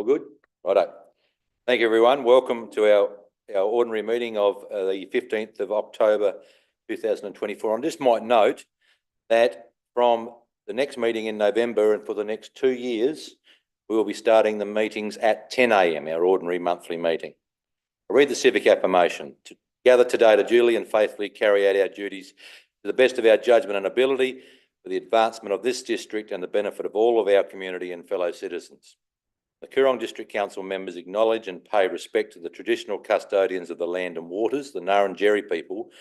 All good? Righto. Thank you, everyone. Welcome to our ordinary meeting of the 15th of October 2024. I just might note that from the next meeting in November and for the next 2 years, we will be starting the meetings at 10 a.m, our ordinary monthly meeting. I read the civic affirmation. To gather today to duly and faithfully carry out our duties to the best of our judgment and ability for the advancement of this district and the benefit of all of our community and fellow citizens. The Coorong District Council members acknowledge and pay respect to the traditional custodians of the land and waters, the Ngarrindjeri people,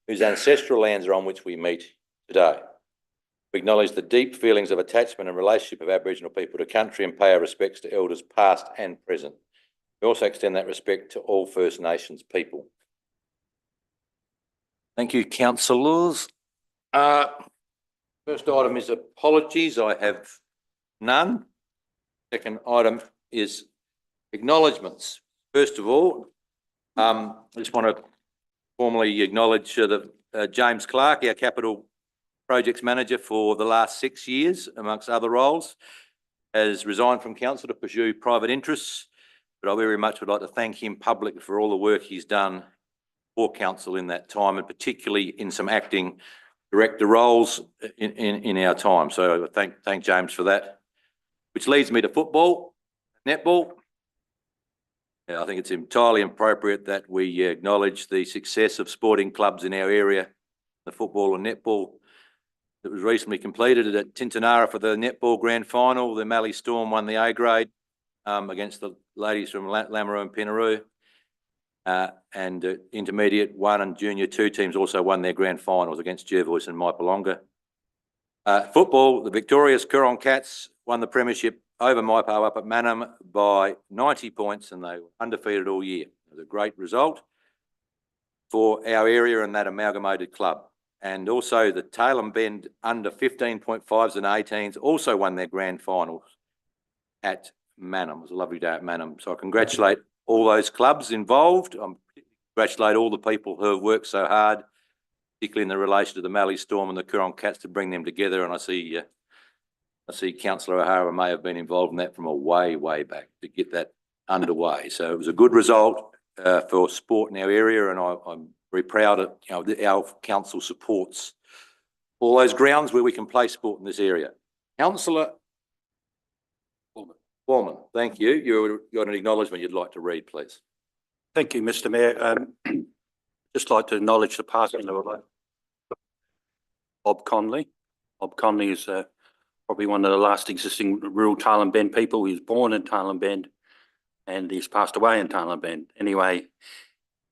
whose ancestral lands are on which we meet today. We acknowledge the deep feelings of attachment and relationship of Aboriginal people to country and pay our respects to elders past and present. We also extend that respect to all First Nations people. Thank you, councillors. First item is apologies. I have none. Second item is acknowledgements. First of all, I just want to formally acknowledge that James Clark, our Capital Projects Manager for the last 6 years, amongst other roles, has resigned from council to pursue private interests, but I very much would like to thank him publicly for all the work he's done for council in that time, and particularly in some acting director roles in our time. So I thank James for that. Which leads me to football, netball. I think it's entirely appropriate that we acknowledge the success of sporting clubs in our area, the football and netball that was recently completed at Tintinara for the netball grand final. The Mallee Storm won the A grade against the ladies from Lameroo and Pinaroo. And intermediate 1 and junior 2 teams also won their grand finals against Jervois and Maipalonga. Football, the victorious Coorong Cats won the premiership over Maipo up at Mannum by 90 points, and they were undefeated all year. It was a great result for our area and that amalgamated club. And also the Tailem Bend under 15.5s and 18s also won their grand finals at Mannum. It was a lovely day at Mannum. So I congratulate all those clubs involved. I congratulate all the people who have worked so hard, particularly in the relation to the Mallee Storm and the Coorong Cats, to bring them together. And I see Councillor O'Hara may have been involved in that from a way back to get that underway. So it was a good result for sport in our area, and I'm very proud that our council supports all those grounds where we can play sport in this area. Councillor Foreman, thank you. You got an acknowledgement you'd like to read, please. Thank you, Mr. Mayor. Just like to acknowledge the passing of Bob Conley. Bob Conley is probably one of the last existing rural Tailem Bend people. He was born in Tailem Bend and he's passed away in Tailem Bend. Anyway,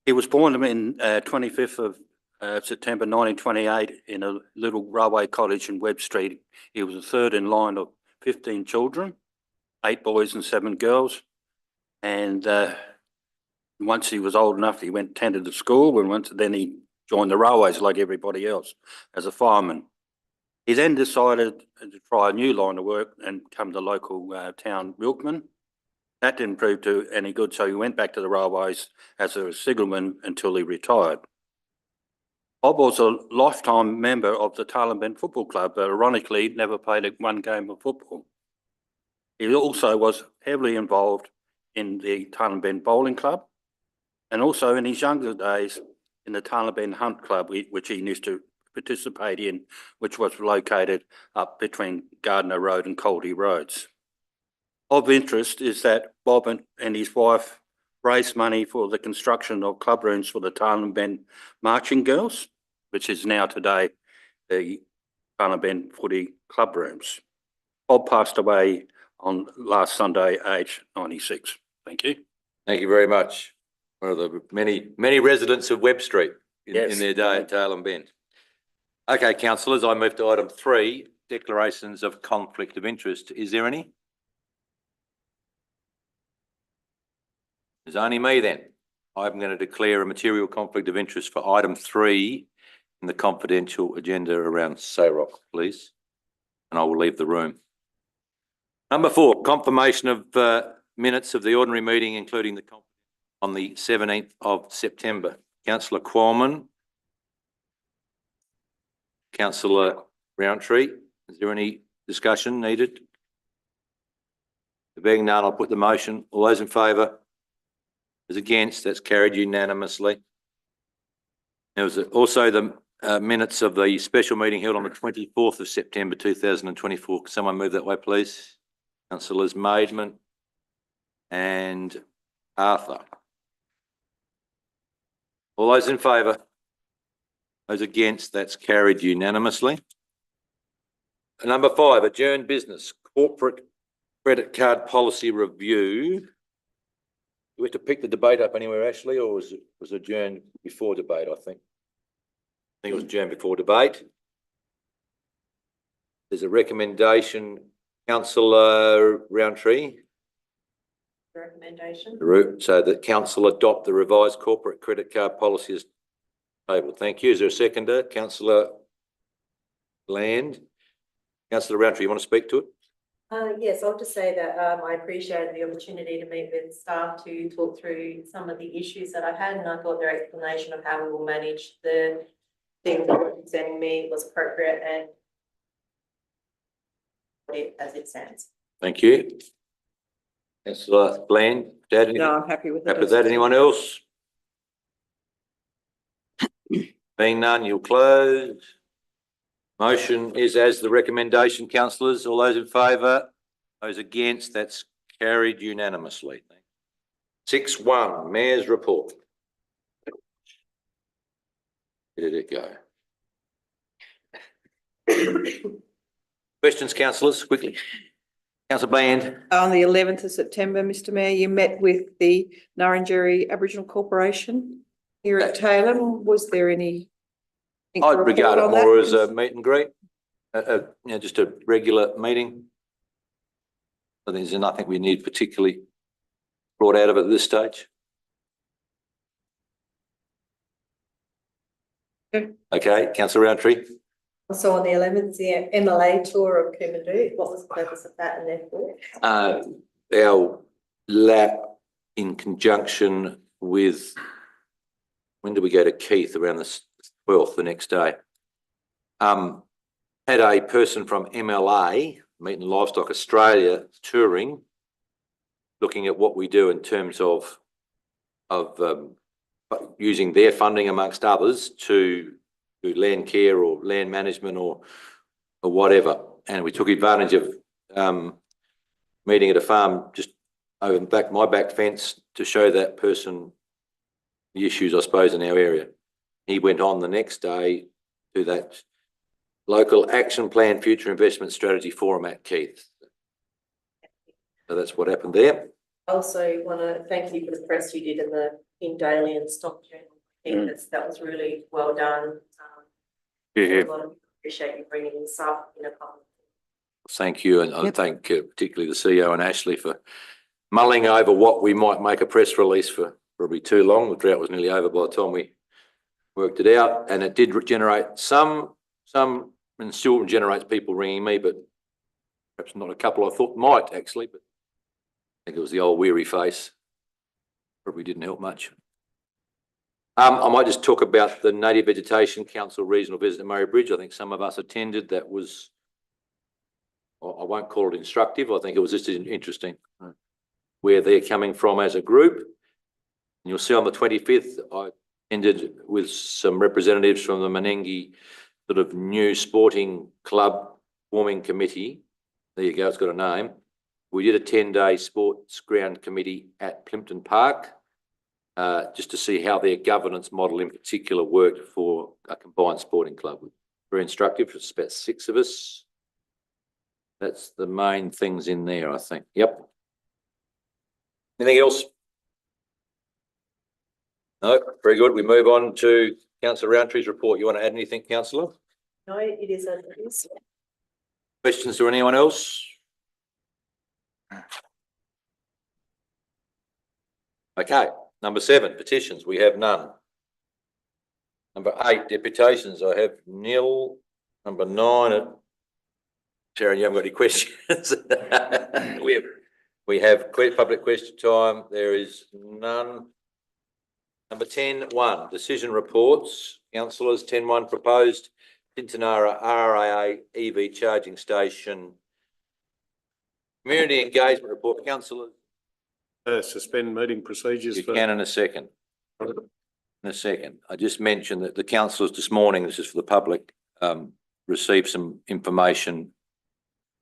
he was born in 25th of September 1928 in a little railway cottage in Webb Street. He was the third in line of 15 children, 8 boys and 7 girls. And once he was old enough, he went attended the school, and then he joined the railways like everybody else as a fireman. He then decided to try a new line of work and come to local town milkman. That didn't prove to any good, so he went back to the railways as a signalman until he retired. Bob was a lifetime member of the Tailem Bend Football Club, but ironically never played one game of football. He also was heavily involved in the Tailem Bend Bowling Club, and also in his younger days in the Tailem Bend Hunt Club, which he used to participate in, which was located up between Gardner Road and Coldy Roads. Of interest is that Bob and his wife raised money for the construction of club rooms for the Tailem Bend Marching Girls, which is now today the Tailem Bend Footy Club Rooms. Bob passed away on last Sunday, aged 96. Thank you. Thank you very much. One of the many residents of Webb Street in their day at Tailem Bend. Okay, councillors, I move to item 3, declarations of conflict of interest. Is there any? There's only me then. I'm going to declare a material conflict of interest for item 3 in the confidential agenda around SAROC, please. And I will leave the room. Number 4, confirmation of minutes of the ordinary meeting, including the on the 17th of September. Councillor Qualman. Councillor Roundtree, is there any discussion needed? There being none, I'll put the motion. All those in favour? Those against? That's carried unanimously. There was also the minutes of the special meeting held on the 24th of September 2024. Can someone move that way, please? Councillors Maidman and Arthur. All those in favour? Those against? That's carried unanimously. Number 5, adjourned business, corporate credit card policy review. Do we have to pick the debate up anywhere, Ashley, or was it adjourned before debate, I think? I think it was adjourned before debate. There's a recommendation, Councillor Roundtree. Recommendation. So that council adopt the revised corporate credit card policy as tabled. Thank you. Is there a seconder? Councillor Land. Councillor Roundtree, you want to speak to it? Yes, I'll just say that I appreciated the opportunity to meet with staff to talk through some of the issues that I had, and I thought their explanation of how we will manage the things that were concerning me was appropriate and as it stands. Thank you. Councillor Bland, Dad, anything? No, I'm happy with it. Happy with that? Anyone else? Being none, you'll close. Motion is as the recommendation, councillors. All those in favour? Those against? That's carried unanimously. 6.1, Mayor's report. Where did it go? Questions, councillors, quickly. Councillor Bland. On the 11th of September, Mr Mayor, you met with the Nurringerry Aboriginal Corporation here at Taylor. Was there any? I'd regard it more as a meet and greet, just a regular meeting. I think there's nothing we need particularly brought out of it at this stage. Okay, Councillor Roundtree. Also on the 11th, the MLA tour of Coomandoo. What was the purpose of that and therefore? Our lap in conjunction with, when did we go to Keith? Around the 12th, the next day. Had a person from MLA, Meat and Livestock Australia, touring, looking at what we do in terms of using their funding amongst others to do land care or land management or whatever. And we took advantage of meeting at a farm just over my back fence to show that person the issues, I suppose, in our area. He went on the next day to that local action plan future investment strategy forum at Keith. So that's what happened there. I also want to thank you for the press you did in Daily and Stock Journal. I think that was really well done. Yeah. A lot of people appreciate you bringing this up in a public. Thank you, and I thank particularly the CEO and Ashley for mulling over what we might make a press release for probably too long. The drought was nearly over by the time we worked it out, and it did generate some, and still generates people ringing me, but perhaps not a couple I thought might actually, but I think it was the old weary face. Probably didn't help much. I might just talk about the Native Vegetation Council regional visit to Murray Bridge. I think some of us attended. That was, I won't call it instructive. I think it was just interesting where they're coming from as a group. And you'll see on the 25th, I ended with some representatives from the Menengi sort of new sporting club forming committee. There you go, it's got a name. We did a 10-day sports ground committee at Plimpton Park, just to see how their governance model in particular worked for a combined sporting club. Very instructive. It's about 6 of us. That's the main things in there, I think. Yep. Anything else? No, very good. We move on to Councillor Roundtree's report. You want to add anything, Councillor? No, it is as it is. Questions to anyone else? Okay, number 7, petitions. We have none. Number 8, deputations. I have nil. Number 9, Sharon, you haven't got any questions. we have public question time. There is none. Number 10.1, decision reports. Councillors, 10.1 proposed Tintinara RAA EV charging station Community engagement report, councillor Suspend meeting procedures for. Buchanan, a second. In a second. I just mentioned that the councillors this morning, this is for the public, received some information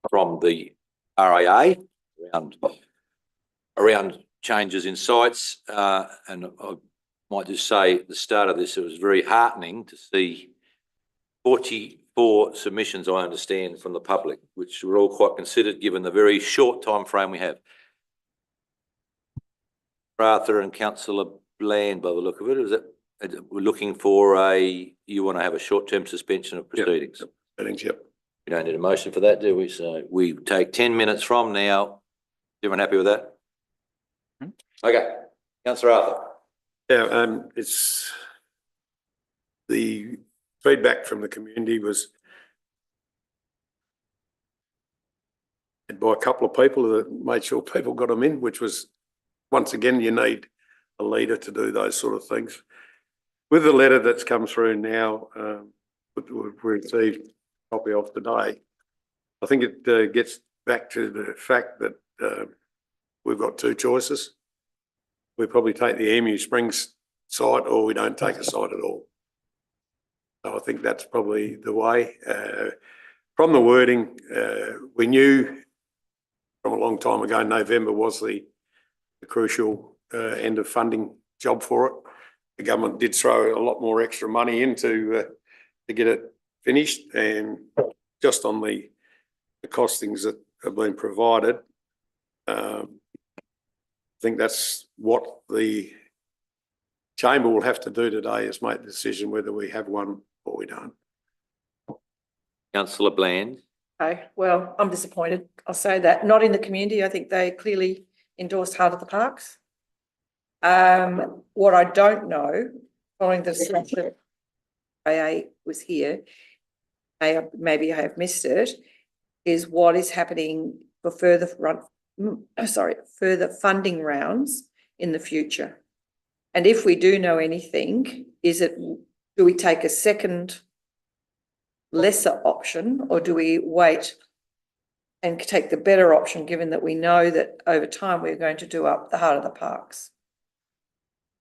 from the RAA around changes in sites, and I might just say at the start of this, it was very heartening to see 44 submissions, I understand, from the public, which were all quite considered given the very short time frame we have. Arthur and councillor Bland, by the look of it, is it? We're looking for you want to have a short-term suspension of proceedings. Meetings, yep. We don't need a motion for that, do we? So we take 10 minutes from now. Everyone happy with that? Okay, councillor Arthur. Yeah, it's the feedback from the community was by a couple of people that made sure people got them in, which was, once again, you need a leader to do those sort of things. With the letter that's come through now, we received a copy of today, I think it gets back to the fact that we've got two choices. We probably take the Emu Springs site, or we don't take a site at all. So I think that's probably the way. From the wording, we knew from a long time ago, November was the crucial end of funding job for it. The government did throw a lot more extra money in to get it finished, and just on the costings that have been provided, I think that's what the chamber will have to do today, is make the decision whether we have one or we don't. Councillor Bland. Okay, well, I'm disappointed. I'll say that. Not in the community. I think they clearly endorsed Heart of the Parks. What I don't know, following the discussion, AA was here, maybe I have missed it, is what is happening for further funding rounds in the future. And if we do know anything, do we take a second lesser option, or do we wait and take the better option, given that we know that over time we're going to do up the Heart of the Parks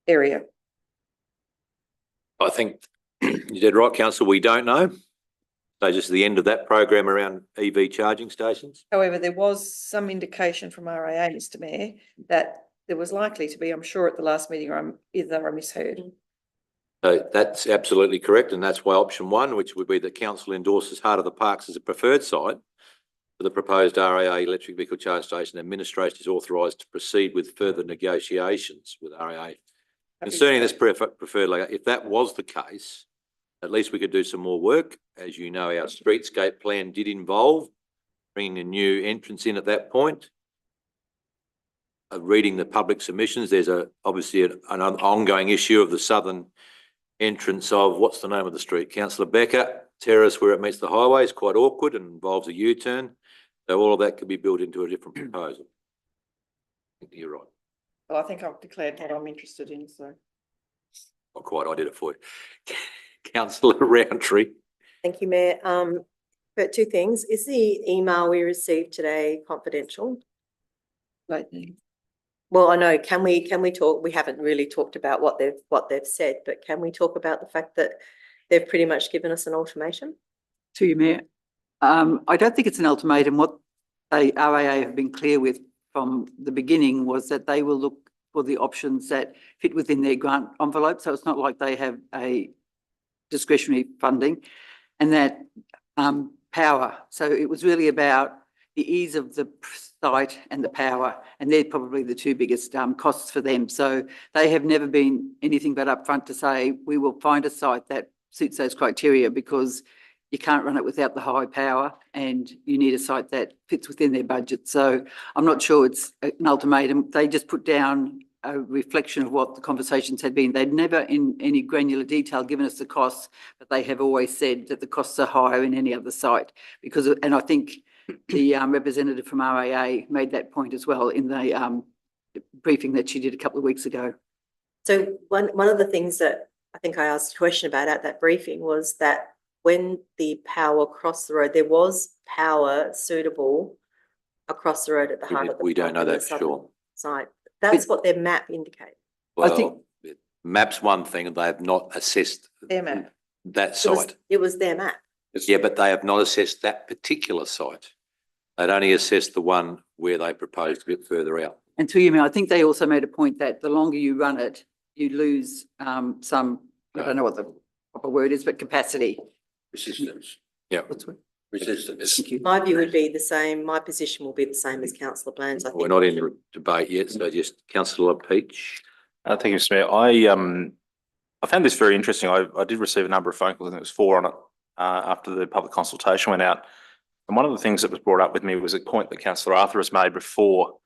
area? I think you did right, councillor. We don't know. So just the end of that program around EV charging stations. However, there was some indication from RAA, Mr. Mayor, that there was likely to be, I'm sure at the last meeting, or I misheard. So that's absolutely correct, and that's why option one, which would be that council endorses Heart of the Parks as a preferred site for the proposed RAA electric vehicle charge station. Administration is authorised to proceed with further negotiations with RAA concerning this preferred layout. If that was the case, at least we could do some more work. As you know, our streetscape plan did involve bringing a new entrance in at that point. Reading the public submissions, there's obviously an ongoing issue of the southern entrance of, what's the name of the street? Councillor Becker Terrace, where it meets the highway, is quite awkward and involves a U-turn. So all of that could be built into a different proposal. I think you're right. Well, I think I've declared what I'm interested in, so. Not quite, I did it for you. Councillor Roundtree. Thank you, Mayor. But two things. Is the email we received today confidential? Well, I know, can we talk? We haven't really talked about what they've said, but can we talk about the fact that they've pretty much given us an ultimatum? To you, Mayor. I don't think it's an ultimatum. What RAA have been clear with from the beginning was that they will look for the options that fit within their grant envelope. So it's not like they have a discretionary funding, and that power. So it was really about the ease of the site and the power, and they're probably the two biggest costs for them. So they have never been anything but upfront to say, we will find a site that suits those criteria, because you can't run it without the high power, and you need a site that fits within their budget. So I'm not sure it's an ultimatum. They just put down a reflection of what the conversations had been. They'd never in any granular detail given us the costs, but they have always said that the costs are higher in any other site because of, and I think the representative from RAA made that point as well in the briefing that she did a couple of weeks ago. So one of the things that I think I asked a question about at that briefing was that when the power crossed the road, there was power suitable across the road at the heart of the We don't park know and the that for southern sure. side. That's what their map indicates. I think- Well, map's one thing, and they have not assessed Their map. that It was, site. it was their map. Yeah, but they have not assessed that particular site. They'd only assessed the one where they proposed a bit further out. And through you, Mayor, I think they also made a point that the longer you run it, you lose some, I don't know what the proper word is, but capacity. Resistance. Yeah. What's the word? Resistance. Thank you. My view would be the same, my position will be the same as councillor Bland's. I We're think not in the debate yet, so just councillor Peach. Thank you, Mr. Mayor. I found this very interesting. I did receive a number of phone calls, and it was 4 on it, after the public consultation went out. And one of the things that was brought up with me was a point that councillor Arthur has made before,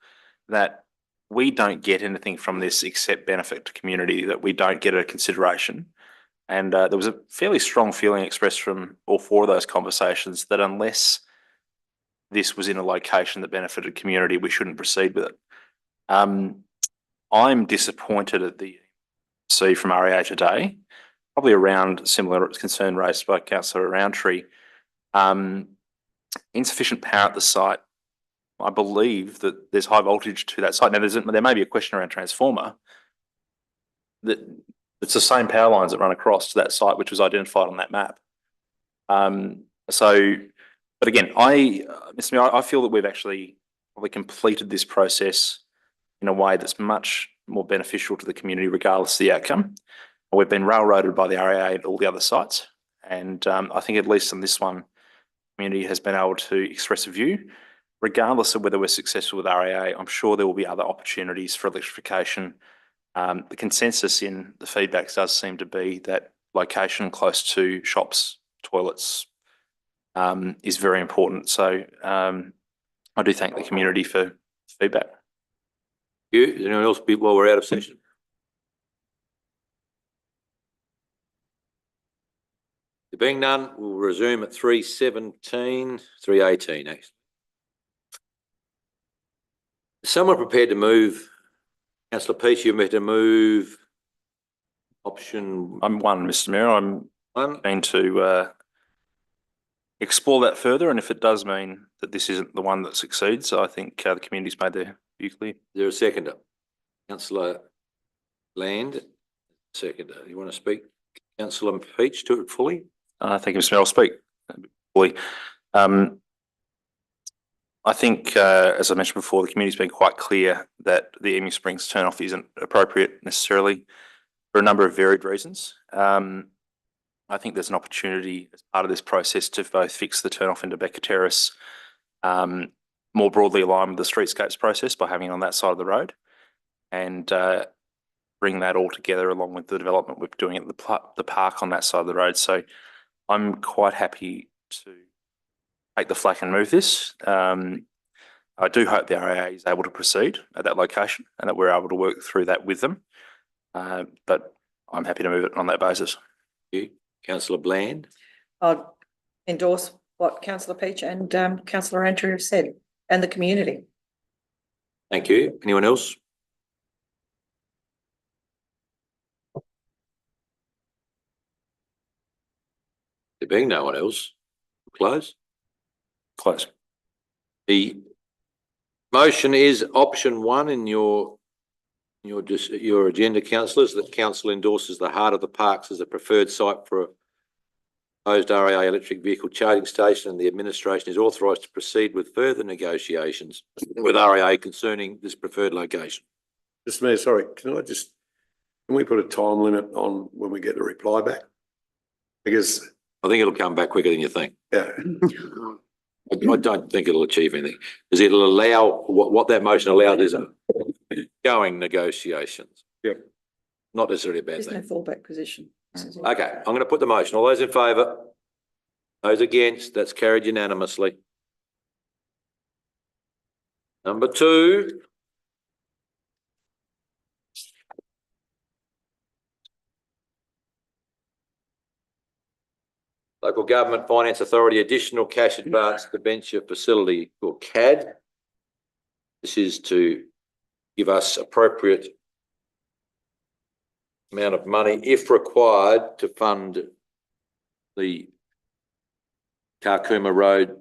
that we don't get anything from this except benefit to community, that we don't get a consideration. And there was a fairly strong feeling expressed from all 4 of those conversations that unless this was in a location that benefited community, we shouldn't proceed with it. I'm disappointed at the see from REA today, probably around similar concern raised by councillor Roundtree. Insufficient power at the site. I believe that there's high voltage to that site. Now, there may be a question around transformer. That it's the same power lines that run across to that site, which was identified on that map. But again, Mr. Mayor, I feel that we've actually probably completed this process in a way that's much more beneficial to the community, regardless of the outcome. We've been railroaded by the REA at all the other sites, and I think at least on this one, community has been able to express a view. Regardless of whether we're successful with REA, I'm sure there will be other opportunities for electrification. The consensus in the feedback does seem to be that location close to shops, toilets, is very important. So I do thank the community for feedback. You, is anyone else while we're out of session? There being none, we'll resume at 3:18 actually. Is someone prepared to move? Councillor Peach, you're meant to move option I'm one, Mr. Mayor. I'm one. keen to explore that further, and if it does mean that this isn't the one that succeeds, I think the community's made their view clear. Is there a seconder? Councillor Land, seconder. You want to speak, Councillor Peach, to it fully? Thank you, Mr. Mayor. I'll speak fully. I think, as I mentioned before, the community's been quite clear that the Emu Springs turn-off isn't appropriate necessarily for a number of varied reasons. I think there's an opportunity as part of this process to both fix the turn-off into Becker Terrace, more broadly align with the streetscapes process by having it on that side of the road, and bring that all together along with the development we're doing at the park on that side of the road. So I'm quite happy to take the flak and move this. I do hope the REA is able to proceed at that location and that we're able to work through that with them. But I'm happy to move it on that basis. You, Councillor Bland. I'll endorse what councillor Peach and councillor Andrew have said, and the community. Thank you. Anyone else? There being no one else, close. Close. The motion is option 1 in your agenda, councillors, that council endorses the heart of the parks as a preferred site for a proposed REA electric vehicle charging station, and the administration is authorised to proceed with further negotiations with REA concerning this preferred location. Mr. Mayor, sorry, can we put a time limit on when we get the reply back? Because, I think it'll come back quicker than you think. yeah, I don't think it'll achieve anything, because it'll allow, what that motion allowed is going negotiations. Yep. Not necessarily a bad There's no thing. fallback position. Okay, I'm going to put the motion. All those in favour? Those against? That's carried unanimously. Number 2. Local Government Finance Authority Additional Cash Advance Debenture Facility, or CAD. This is to give us appropriate amount of money, if required, to fund the Karkuma Road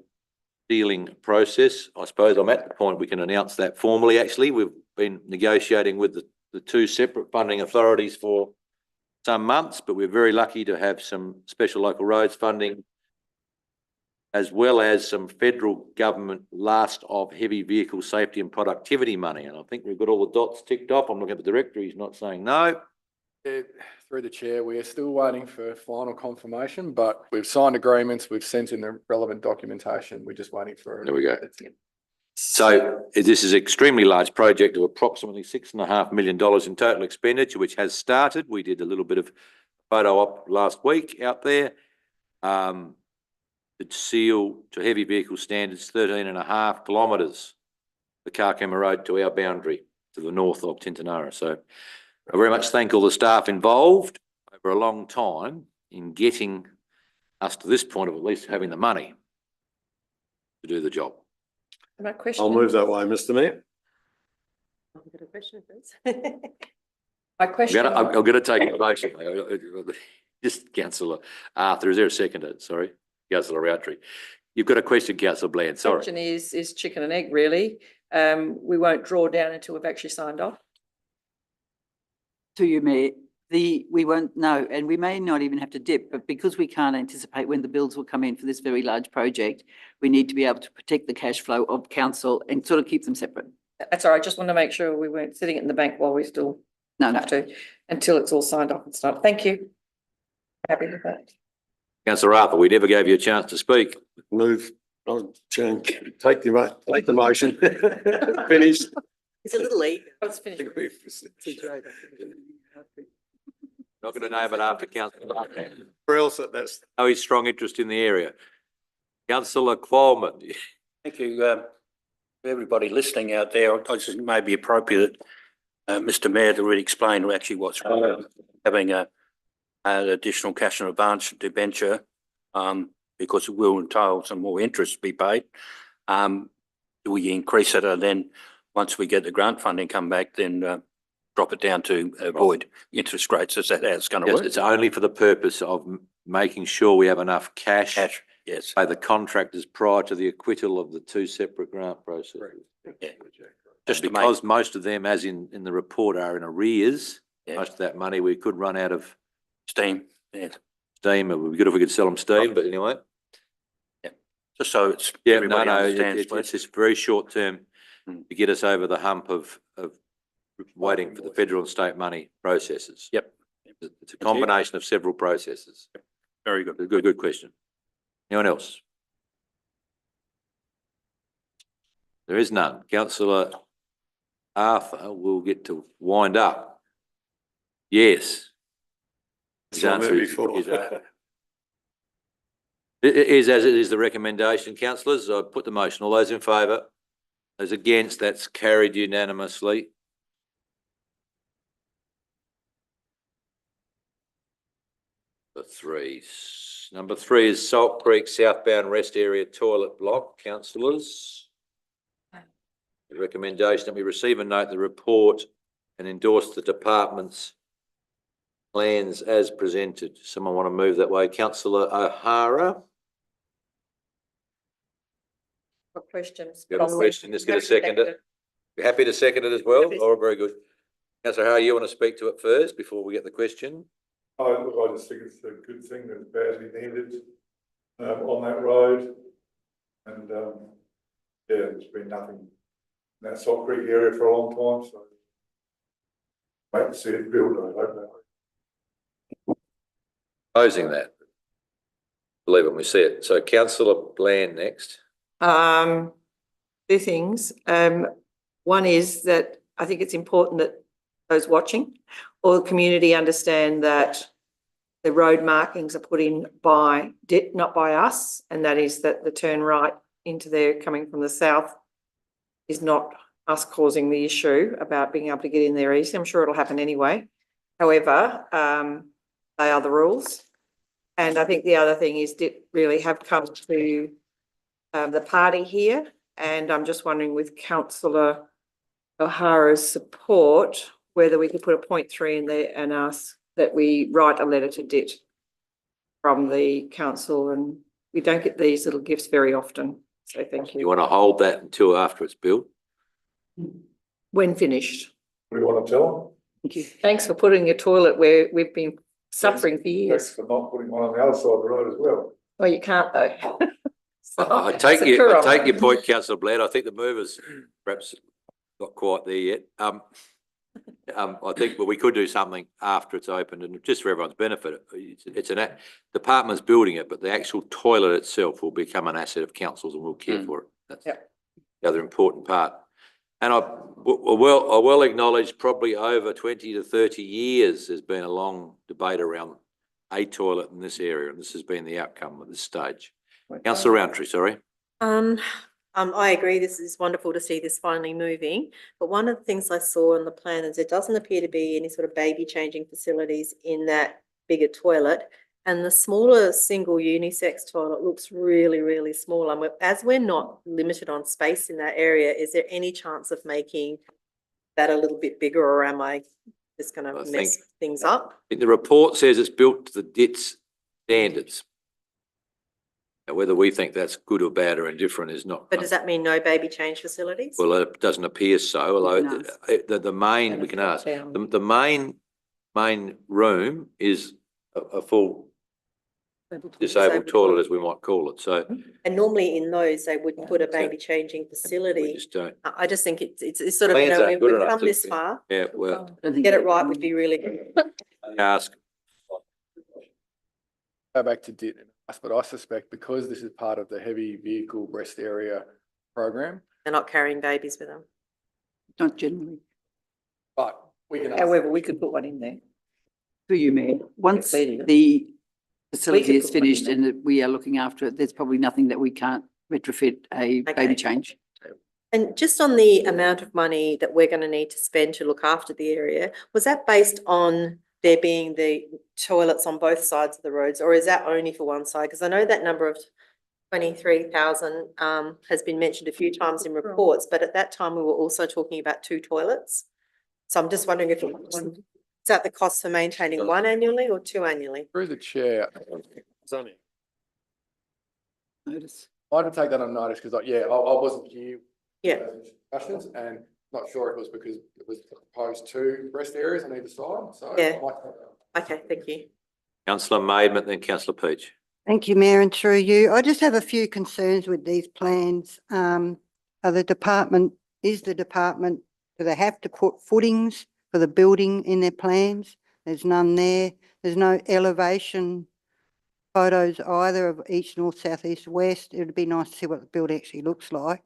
dealing process. I suppose I'm at the point we can announce that formally, actually. We've been negotiating with the two separate funding authorities for some months, but we're very lucky to have some special local roads funding as well as some federal government last of heavy vehicle safety and productivity money. And I think we've got all the dots ticked off. I'm looking at the director, he's not saying no. Through the chair, we are still waiting for final confirmation, but we've signed agreements, we've sent in the relevant documentation, we're just waiting for. There we go. So this is an extremely large project of approximately $6.5 million in total expenditure, which has started. We did a little bit of photo op last week out there. The seal to heavy vehicle standards, 13.5 kilometres, the Carcammer Road to our boundary to the north of Tintinara. So I very much thank all the staff involved over a long time in getting us to this point of at least having the money to do the job. My question. I'll move that way, Mr Mayor. I've got a question, please. My question. I'm going to take a motion. Just Councillor Arthur, is there a seconder? Sorry, Councillor Roundtree. You've got a question, Councillor Bland, sorry. Question is chicken and egg, really. We won't draw down until we've actually signed off. To you, Mayor, we won't know, and we may not even have to dip, but because we can't anticipate when the bills will come in for this very large project, we need to be able to protect the cash flow of council and sort of keep them separate. That's all right. I just want to make sure we weren't sitting it in the bank while we still No, have to, until it's all signed off and stuff. Thank you. Happy with that. Councillor Arthur, we never gave you a chance to speak. Move, I'll take the motion. Finished. It's a little late. Let's finish. Not going to name it after Councillor Arthur. Or else that's. Oh, his strong interest in the area. Councillor Coleman. Thank you, for everybody listening out there. I just it may be appropriate, Mr Mayor, to really explain actually what's wrong, having an additional cash in advance debenture, because it will entail some more interest to be paid. Do we increase it, and then once we get the grant funding come back, then drop it down to avoid interest rates? Is that how it's going to Yes, work? it's only for the purpose of making sure we have enough cash Yes. by the contractors prior to the acquittal of the two separate grant processes. Yeah. Just to make, Because most of them, as in the report, are in arrears, Yeah. most of that money we could run out of steam, yeah, steam. It would be good if we could sell them steam, but anyway. just so it's. Yeah, everybody no, understands, it's please. just very short term Mm. to get us over the hump of waiting for the federal and state money processes. Yep. It's a combination of several processes. Very good. Good question. Anyone else? There is none. Councillor Arthur will get to wind up. Yes. His That's what I answer meant is- before. It is as it is the recommendation, councillors. I put the motion. All those in favour? Those against, that's carried unanimously. Number three is Salt Creek southbound rest area toilet block, councillors. The recommendation that we receive and note the report and endorse the department's plans as presented. Someone want to move that way? Councillor O'Hara? Got questions. You have a question? Let's get a seconder. You're happy to second it as well? Happy. Oh, very good. Councillor O'Hara, you want to speak to it first before we get the question? I just think it's a good thing that's badly needed on that road. And yeah, there's been nothing in that Salt Creek area for a long time, so wait to see it build, I hope that. Opposing that? Believe it when we see it. So Councillor Bland next. Two things. One is that I think it's important that those watching or the community understand that the road markings are put in by DIT, not by us, and that is that the turn right into there coming from the south is not us causing the issue about being able to get in there easy. I'm sure it'll happen anyway. However, they are the rules. And I think the other thing is DIT really have come to the party here, and I'm just wondering with Councillor O'Hara's support, whether we could put a 0.3 in there and ask that we write a letter to DIT from the council, and we don't get these little gifts very often. So thank You you. want to hold that until after it's built? When finished. What do you want to tell Thank you. Thanks for putting a toilet where we've been suffering for them? years. Thanks for not putting one on the other side of the road as well. Well, you can't though. So, I take it's a you, I Coorong. take your point, councillor Blair. I think the movers perhaps not quite there yet. I think, but we could do something after it's opened and just for everyone's benefit. It's an, department's building it, but the actual toilet itself will become an asset of councils and we'll care for it. That's Yep. the other important part. And I will acknowledge probably over 20 to 30 years, there's been a long debate around a toilet in this area, and this has been the outcome at this stage. Councillor Roundtree, sorry. I agree, this is wonderful to see this finally moving, but one of the things I saw on the plan is it doesn't appear to be any sort of baby changing facilities in that bigger toilet. And the smaller single unisex toilet looks really, really small. And as we're not limited on space in that area, is there any chance of making that a little bit bigger, or am I just going I to think- mess things up? The report says it's built to the DITS standards. Now, whether we think that's good or bad or indifferent is not. But does that mean no baby change facilities? Well, it doesn't appear so, although can the main, we can ask, Down. the main room is a full disabled toilet, as we might call it, so And normally in those, they would put a So- baby changing we facility. just don't, I just think it's sort of, Plans aren't good we've enough come to- this far, yeah, well, get it right would be really good. ask. Go back to DIT, but I suspect because this is part of the heavy vehicle rest area program, They're not carrying babies with them. Not generally. but we can. ask- However, we could put one in there. Through you, Mayor. Once Better. the facility is put one in finished there. and that we are looking after it, there's probably nothing that we can't retrofit a Okay. baby change. And just on the amount of money that we're going to need to spend to look after the area, was that based on there being the toilets on both sides of the roads, or is that only for one side? Because I know that number of 23,000 has been mentioned a few times in reports, but at that time we were also talking about 2 toilets. So I'm just wondering if is that the cost for maintaining 1 annually or 2 annually? Through the chair, Notice. I had to take that on notice because I wasn't here. Yeah. Discussions, and not sure if it was because it was proposed 2 rest areas on either side, so. Yeah. I might take that. Okay, thank you. Councillor Maidment, then councillor Peach. Thank you, Mayor, and through you. I just have a few concerns with these plans. Do the department, do they have to put footings for the building in their plans? There's none there. There's no elevation photos either of east, north, south, east, west. It would be nice to see what the building actually looks like.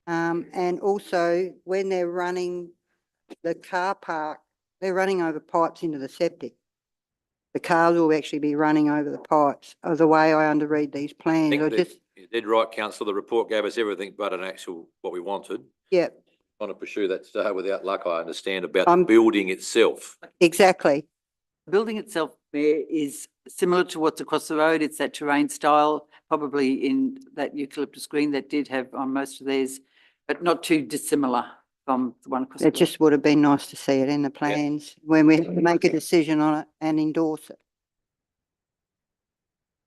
And also when they're running the car park, they're running over pipes into the septic. The cars will actually be running over the pipes, of the way I underread these I plans. think I that just, you did right, councillor. The report gave us everything but an actual, what we wanted. yeah, Trying to pursue that today without luck, I understand, about the I'm- building itself. exactly. The building itself, Mayor, is similar to what's across the road. It's that terrain style, probably in that eucalyptus green that did have on most of theirs, but not too dissimilar from the one across the It road. just would have been nice to see it in the plans when we make a decision on it and endorse it.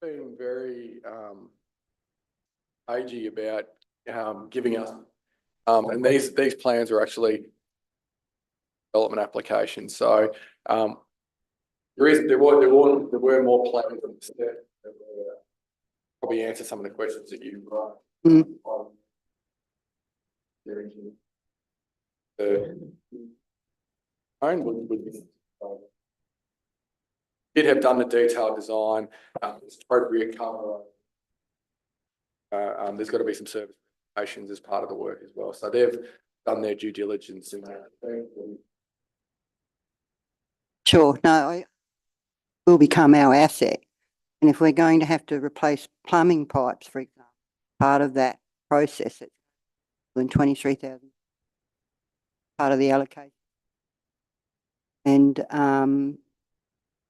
Been very agey about giving us, and these plans are actually development applications, so there were more plans than that probably answer some of the questions that you. The own would be. Did have done the detailed design, it's appropriate cover. There's got to be some service patients as part of the work as well, so they've done their due diligence in that. Sure, no, it will become our asset. And if we're going to have to replace plumbing pipes, for example, part of that process, it's in 23,000, part of the allocation. And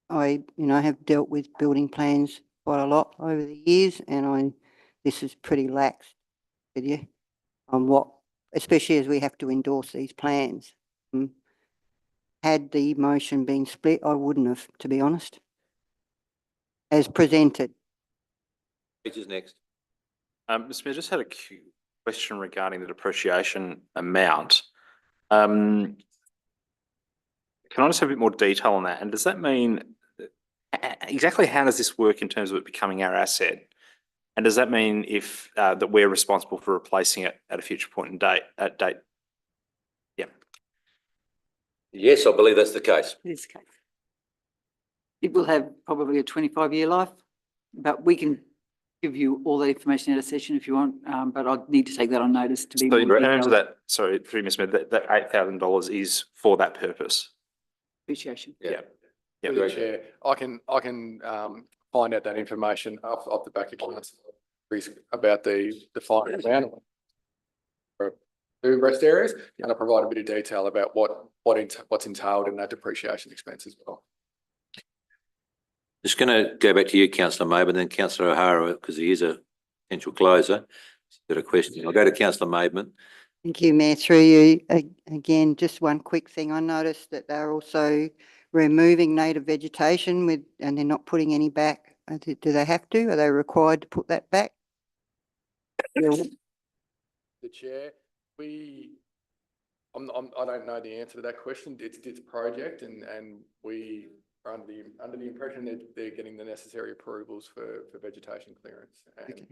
I, have dealt with building plans quite a lot over the years, and this is pretty lax with you on what, especially as we have to endorse these plans. Had the motion been split, I wouldn't have, to be honest. As presented. Peach is next. Mr. Mayor, I just had a question regarding the depreciation amount. Can I just have a bit more detail on that? And does that mean exactly how does this work in terms of it becoming our asset? And does that mean if that we're responsible for replacing it at a future point in date? Yeah. Yes, I believe that's the case. In this case. It will have probably a 25-year life, but we can give you all the information at a session if you want, but I'd need to take that on notice to be So more in terms of detailed. that, sorry, through Ms. Mayor, that $8,000 is for that purpose. Appreciation. Yeah. Yeah. Through the chair, I can find out that information off the back of council about the final amount for two rest areas, and I'll provide a bit of detail about what's entailed in that depreciation expense as well. Just going to go back to you, councillor Mabe, and then councillor O'Hara, because he is a potential closer. Got a question. I'll go to councillor Maidment. Thank you, Mayor. Through you, again, just one quick thing. I noticed that they're also removing native vegetation and they're not putting any back. Do they have to? Are they required to put that back? The chair, I don't know the answer to that question. It's a project and we are under the impression that they're getting the necessary approvals for vegetation clearance and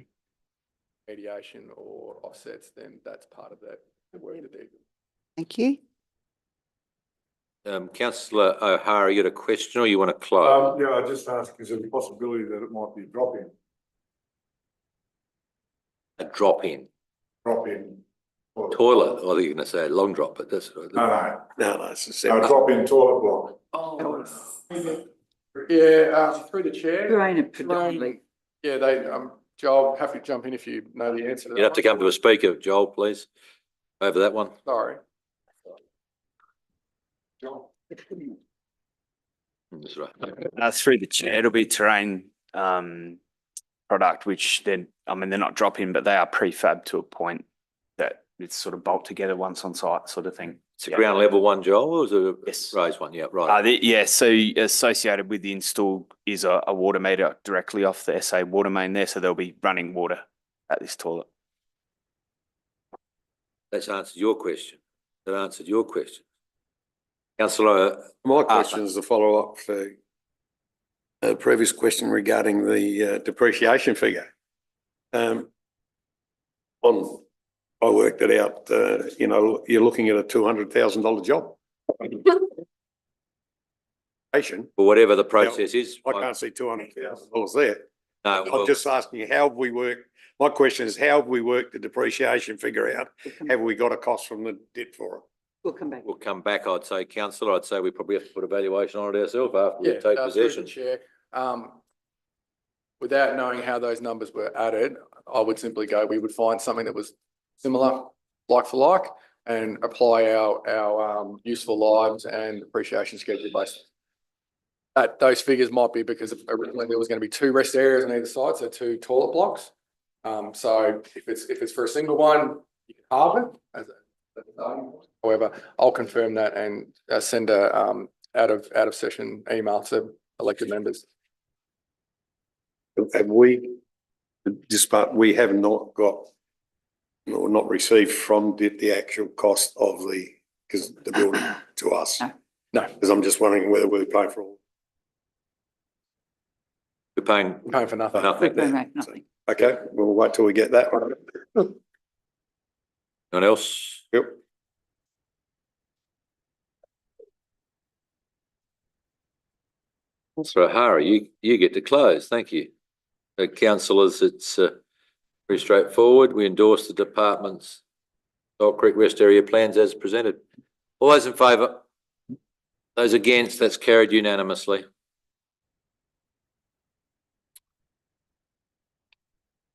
mediation or offsets, then that's part of the work that they're doing. Thank you. Councillor O'Hara, you got a question or you want to close? Yeah, I just asked, is there a possibility that it might be drop-in? A drop-in toilet, I think you're going to say a long drop, but that's. No, It's a a separate. drop-in toilet block. Yeah, through the chair. Drainage predominantly. Yeah, Joel, happy to jump in if you know the answer to that. You'd have to come to a speaker, Joel, please, over that one. Sorry. That's right. Through the chair, it'll be terrain product, which then, I mean, they're not drop-in, but they are prefab to a point that it's sort of bolt together once on site sort of thing. It's a ground level one, Joel, or is it a Yes. raised one? Yeah, right. Yeah, so associated with the install is a water meter directly off the SA water main there, so there'll be running water at this toilet. That's answered your question. That answered your question. Councillor, My question is a follow-up for a previous question regarding the depreciation figure. I worked it out, you're looking at a $200,000 job. for whatever the process is. I can't see $200,000 there. No, I'm well, just asking you, how have we worked? My question is, how have we worked the depreciation figure out? Have we got a cost from the debt for it? We'll come back. we'll come back, I'd say, councillor, I'd say we probably have to put a valuation on it ourselves after we Yeah, take through the possession. chair. Without knowing how those numbers were added, I would simply go, we would find something that was similar, like for like, and apply our useful lives and depreciation schedule based. Those figures might be because originally there was going to be two rest areas on either side, so two toilet blocks. So if it's for a single one, you can halve it as a starting point. However, I'll confirm that and send a out of session email to elected members. Have we, we have not got, or not received from the actual cost of the building to us? No. Because I'm just wondering whether we're paying for all. We're paying Paying for nothing. nothing. No, no, nothing. Okay, we'll wait till we get that one. Anyone else? Yep. Councillor O'Hara, you get to close. Thank you. Councillors, it's very straightforward. We endorse the department's Salt Creek Rest Area plans as presented. All those in favour? Those against? That's carried unanimously.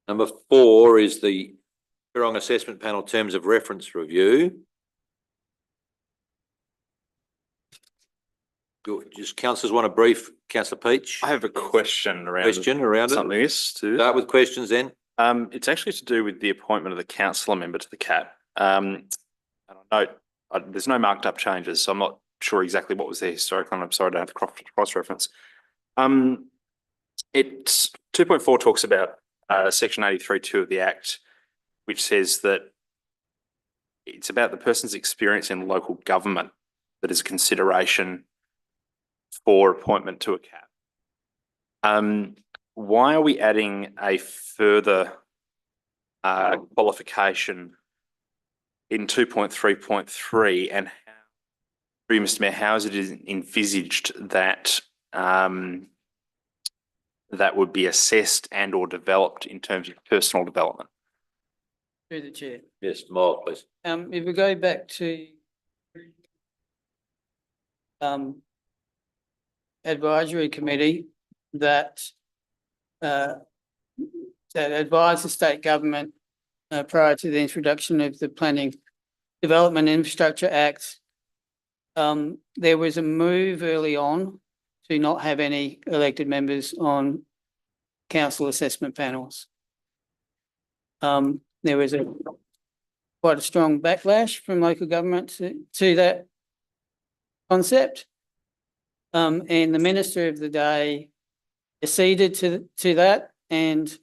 Number 4 is the Coorong Assessment Panel Terms of Reference Review. Just councillors want a brief, councillor Peach? I have a question around Around it? something this too. Start with questions then. It's actually to do with the appointment of the councillor member to the CAP. And I note there's no marked up changes, so I'm not sure exactly what was there historically, and I'm sorry I don't have cross reference. It's 2.4 talks about section 83(2) of the Act, which says that it's about the person's experience in local government that is a consideration for appointment to a CAP. Why are we adding a further qualification in 2.3.3, and through Mr. Mayor, how is it envisaged that that would be assessed and or developed in terms of personal development? Through the chair. Yes, Mark, please. If we go back to advisory committee that advised the state government prior to the introduction of the Planning Development Infrastructure Act, there was a move early on to not have any elected members on council assessment panels. There was quite a strong backlash from local government to that concept. And the minister of the day acceded to that and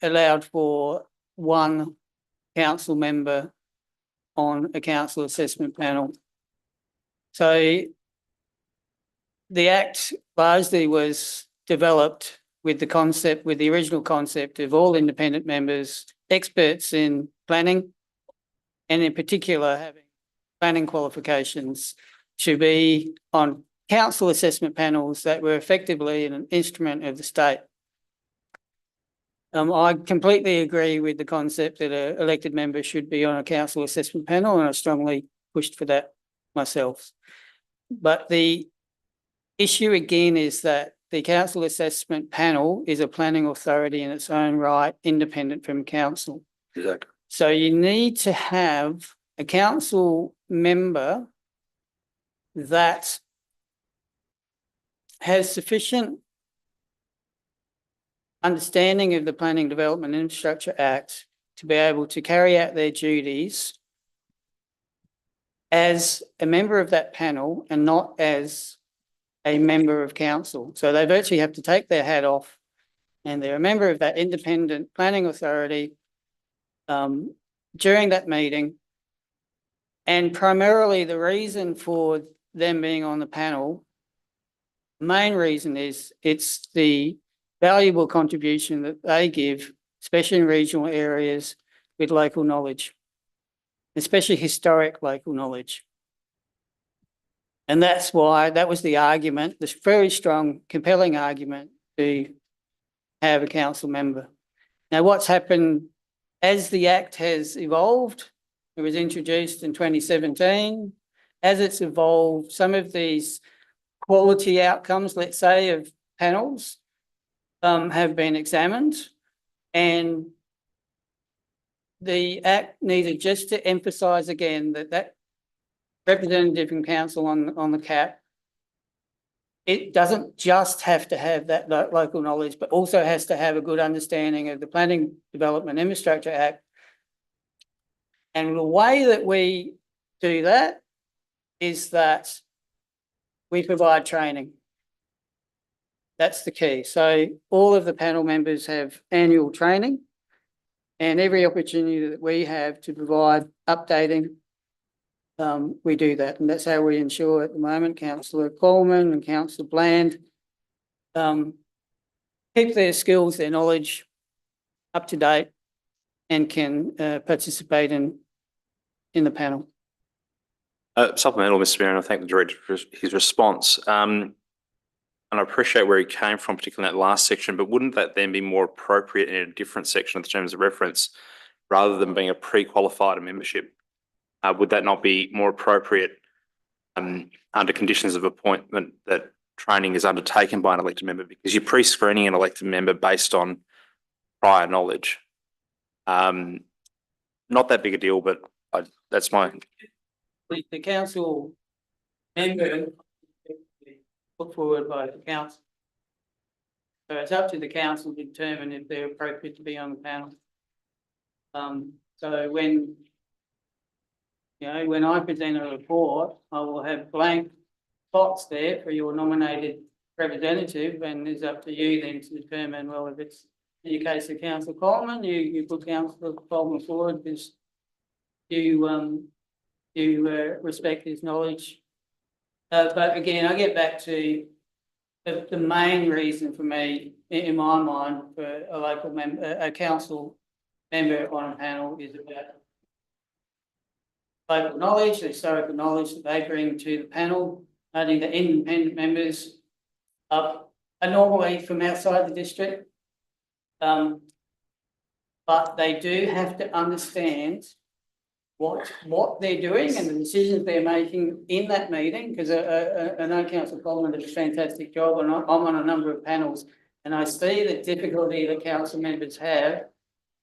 allowed for one council member on a council assessment panel. So the Act largely was developed with the original concept of all independent members, experts in planning, and in particular having planning qualifications to be on council assessment panels that were effectively an instrument of the state. I completely agree with the concept that an elected member should be on a council assessment panel, and I strongly pushed for that myself. But the issue again is that the council assessment panel is a planning authority in its own right, independent from council. Exactly. So you need to have a council member that has sufficient understanding of the Planning Development Infrastructure Act to be able to carry out their duties as a member of that panel and not as a member of council. So they virtually have to take their hat off and they're a member of that independent planning authority during that meeting. And primarily the reason for them being on the panel, the main reason is it's the valuable contribution that they give, especially in regional areas with local knowledge, especially historic local knowledge. And that's why that was the argument, this very strong, compelling argument to have a council member. Now, what's happened as the Act has evolved, it was introduced in 2017. As it's evolved, some of these quality outcomes, let's say, of panels have been examined, and the Act needed just to emphasise again that representative from council on the CAP, it doesn't just have to have that local knowledge, but also has to have a good understanding of the Planning Development Infrastructure Act. And the way that we do that is that we provide training. That's the key. So all of the panel members have annual training, and every opportunity that we have to provide updating, we do that. And that's how we ensure at the moment Councillor Coleman and Councillor Bland keep their skills, their knowledge up to date and can participate in the panel. Supplemental, Mr. Mayor, and I thank the Director for his response. And I appreciate where he came from, particularly in that last section, but wouldn't that then be more appropriate in a different section of the terms of reference rather than being a pre-qualified membership? Would that not be more appropriate under conditions of appointment that training is undertaken by an elected member, because you're pre-screening an elected member based on prior knowledge? Not that big a deal, but that's my... The council member put forward by the council. So it's up to the council to determine if they're appropriate to be on the panel. So when I present a report, I will have blank spots there for your nominated representative, and it's up to you then to determine, well, if it's in the case of councillor Coleman, you put councillor Coleman forward because you respect his knowledge. But again, I get back to the main reason for me, in my mind, for a local member, a council member on a panel is about local knowledge, the historical knowledge that they bring to the panel. I think the independent members are normally from outside the district. But they do have to understand what they're doing and the decisions they're making in that meeting, because I know Councillor Coleman did a fantastic job, and I'm on a number of panels, and I see the difficulty that council members have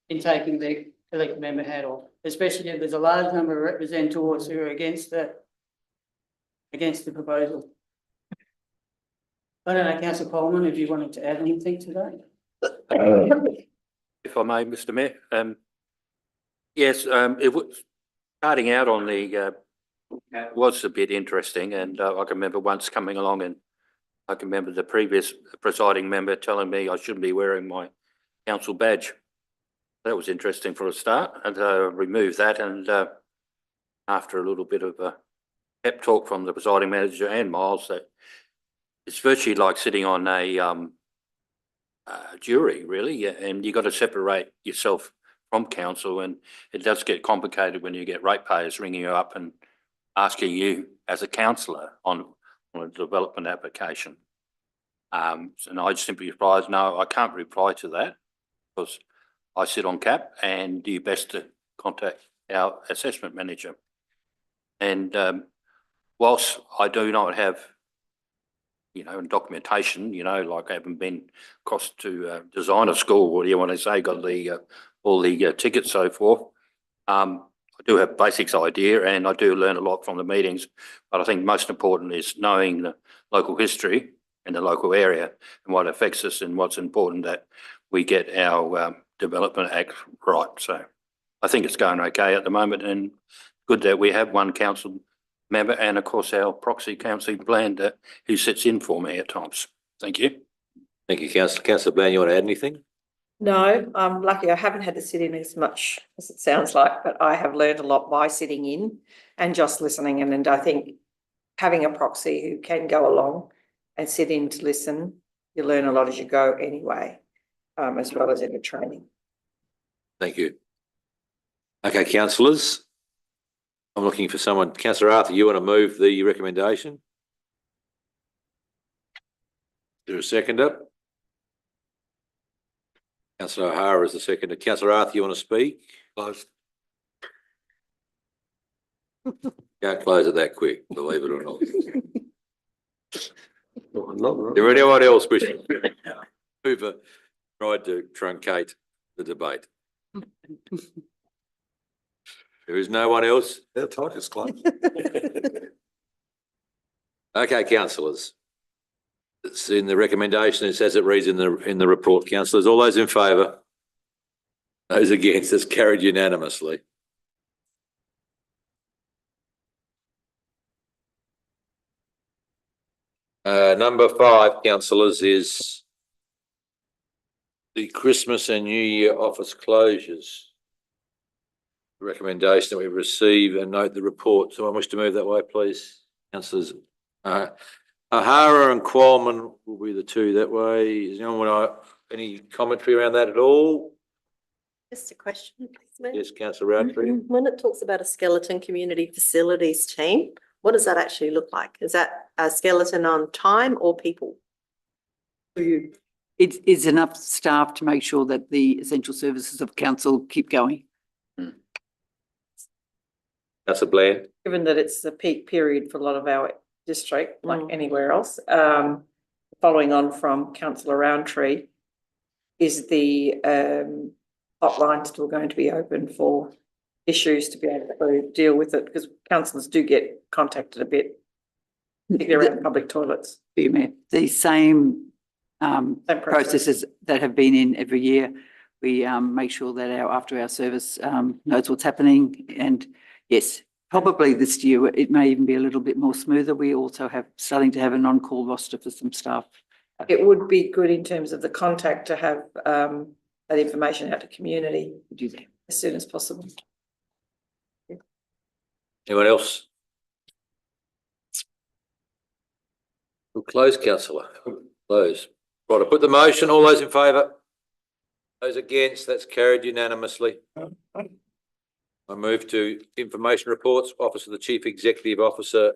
in taking their elected member hat off, especially if there's a large number of representatives who are against the proposal. I don't know, Councillor Coleman, if you wanted to add anything to that? If I may, Mr Mayor, yes, it was starting out on the, was a bit interesting, and I can remember once coming along and I can remember the previous presiding member telling me I shouldn't be wearing my council badge. That was interesting for a start, and removed that, and after a little bit of a pep talk from the presiding manager and Miles, that it's virtually like sitting on a jury, really, and you've got to separate yourself from council, and it does get complicated when you get ratepayers ringing you up and asking you as a councillor on a development application. And I simply replied, no, I can't reply to that because I sit on CAP, and do your best to contact our assessment manager. And whilst I do not have, documentation, like I haven't been across to design a school, what do you want to say, got the all the tickets, so forth. I do have basics idea, and I do learn a lot from the meetings, but I think most important is knowing the local history and the local area and what affects us, and what's important that we get our Development Act right. So I think it's going okay at the moment, and good that we have one council member and of course our proxy councillor Bland who sits in for me at times. Thank you. Thank you, councillor. Councillor Bland, you want to add anything? No, I'm lucky I haven't had to sit in as much as it sounds like, but I have learned a lot by sitting in and just listening. And I think having a proxy who can go along and sit in to listen, you learn a lot as you go anyway, as well as in the training. Thank you. Okay, councillors, I'm looking for someone. Councillor Arthur, you want to move the recommendation? Is there a seconder? Councillor O'Hara is the seconder. Councillor Arthur, you want to speak? Close. Can't close it that quick, believe it or not. Not Is there anyone else wishing who've tried to truncate the debate? There is no one else? Our tight is close. Okay, councillors. It's in the recommendation, it's as it reads in the report, councillors. All those in favour? Those against, it's carried unanimously. Number 5, councillors, is the Christmas and New Year office closures. Recommendation that we receive and note the report. Someone wish to move that way, please? Councillors O'Hara and Qualman will be the two that way. Is anyone want any commentary around that at all? Just a question, please, Mayor. Yes, councillor Roundtree. When it talks about a skeleton community facilities team, what does that actually look like? Is that a skeleton on time or people? It's enough staff to make sure that the essential services of council keep going. Councillor Bland. Given that it's the peak period for a lot of our district, like anywhere else, following on from councillor Roundtree, is the hotline still going to be open for issues to be able to deal with it? Because councillors do get contacted a bit, particularly around public toilets. The same processes that have been in every year. We make sure that our after our service knows what's happening, and yes, probably this year, it may even be a little bit more smoother. We also have, starting to have an on-call roster for some staff. It would be good in terms of the contact to have that information out to community Do that. as soon as possible. Anyone else? We'll close, councillor. Close. Right, I put the motion. All those in favour? Those against? That's carried unanimously. I move to information reports, Office of the Chief Executive Officer.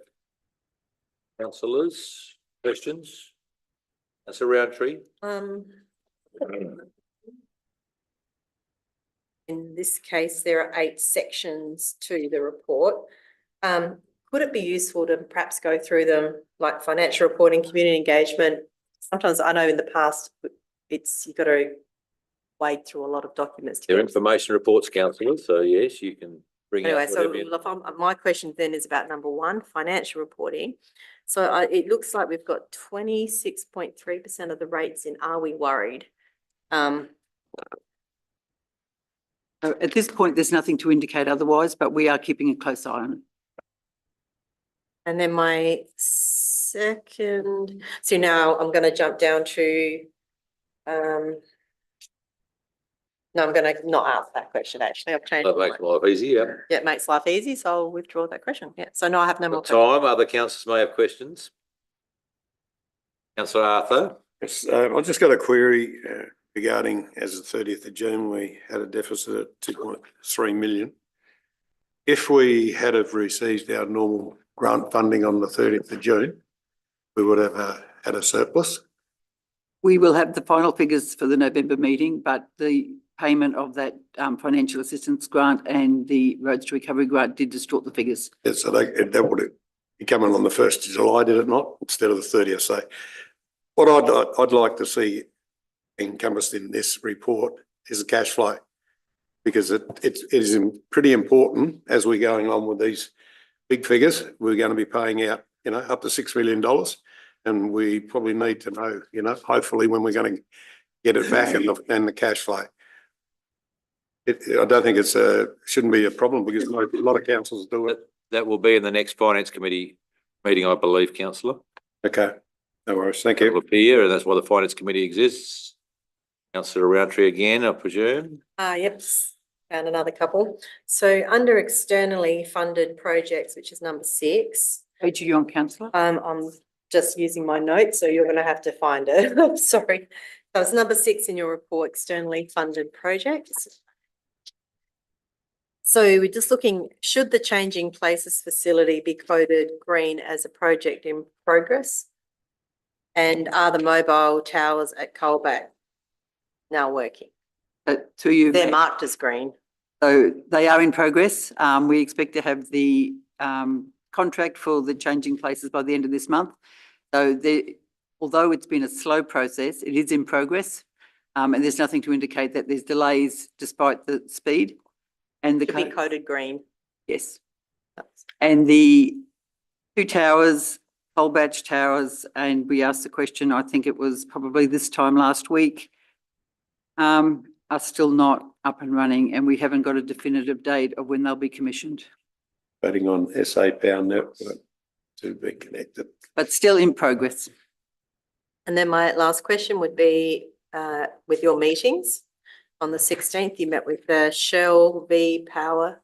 Councillors, questions? Councillor Roundtree? In this case, there are 8 sections to the report. Could it be useful to perhaps go through them, like financial reporting, community engagement? Sometimes I know in the past, you've got to wade through a lot of documents. to They're get- information reports, councillor, so yes, you can bring out Anyway, so whatever. my question then is about number 1, financial reporting. So it looks like we've got 26.3% of the rates in Are We Worried? So at this point, there's nothing to indicate otherwise, but we are keeping a close eye on it. And then my second, so now I'm going to jump down to, no, I'm going to not ask that question, actually. I've changed. That my makes mind. life easy, yeah. Yeah, it makes life easy, so I'll withdraw that question. Yeah, so no, I have no more Got questions. time, other councillors may have questions. Councillor Arthur? Yes, I've just got a query regarding, as of 30th of June, we had a deficit of 2.3 million. If we had have received our normal grant funding on the 30th of June, we would have had a surplus. We will have the final figures for the November meeting, but the payment of that financial assistance grant and the Roads to Recovery grant did distort the figures. So that would be coming on the 1st of July, did it not, instead of the 30th? So what I'd like to see encompassed in this report is the cash flow, because it is pretty important as we're going on with these big figures. We're going to be paying out, up to $6 million, and we probably need to know, hopefully when we're going to get it back and the cash flow. I don't think shouldn't be a problem, because a lot of councils do it. That will be in the next Finance Committee meeting, I believe, councillor. Okay, no worries. Thank It'll you. appear, and that's why the Finance Committee exists. Councillor Roundtree again, I presume. Yep, found another couple. So under externally funded projects, which is number 6. Page are you on, councillor? I'm just using my notes, so you're going to have to find it. I'm sorry. So it's number 6 in your report, externally funded projects. So we're just looking, should the Changing Places facility be coded green as a project in progress? And are the mobile towers at Colback now working? To you. They're marked as green. So they are in progress. We expect to have the contract for the Changing Places by the end of this month. So although it's been a slow process, it is in progress. And there's nothing to indicate that there's delays despite the speed. And the To be coded green. yes. And the 2 towers, Colbatch Towers, and we asked the question, I think it was probably this time last week, are still not up and running, and we haven't got a definitive date of when they'll be commissioned. Voting on SA Power Network to be connected. But still in progress. And then my last question would be, with your meetings, on the 16th, you met with the Shell V Power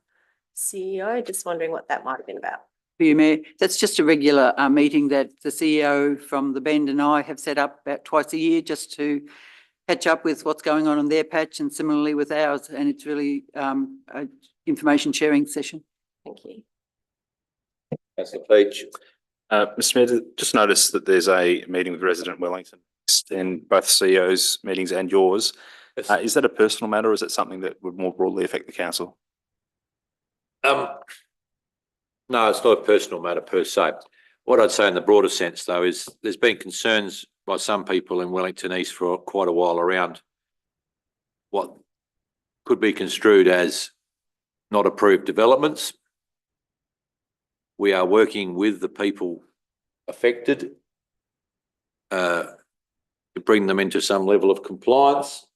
CEO. Just wondering what that might have been about. For you, Mayor, that's just a regular meeting that the CEO from the Bend and I have set up about twice a year, just to catch up with what's going on their patch, and similarly with ours. And it's really an information sharing session. Thank you. Councillor Peach. Mr Mayor, just noticed that there's a meeting with resident Wellington in both CEO's meetings and yours. Yes. Is that a personal matter, or is it something that would more broadly affect the council? No, it's not a personal matter per se. What I'd say in the broader sense, though, is there's been concerns by some people in Wellington East for quite a while around what could be construed as not approved developments. We are working with the people affected to bring them into some level of compliance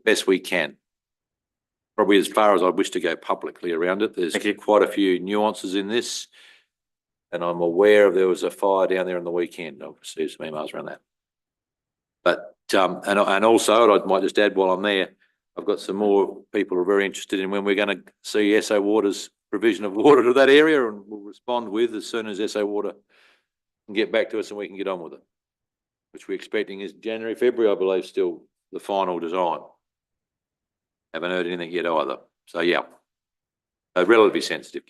best we can. probably as far as I wish to go publicly around it. There's Thank you. quite a few nuances in this. And I'm aware there was a fire down there on the weekend. I've received some emails around that. But, and also, I might just add while I'm there, I've got some more people who are very interested in when we're going to see SA Water's provision of water to that area, and we'll respond with as soon as SA Water can get back to us and we can get on with it. Which we're expecting is January, February, I believe, still the final design. Haven't heard anything yet either. So, yeah, relatively sensitive.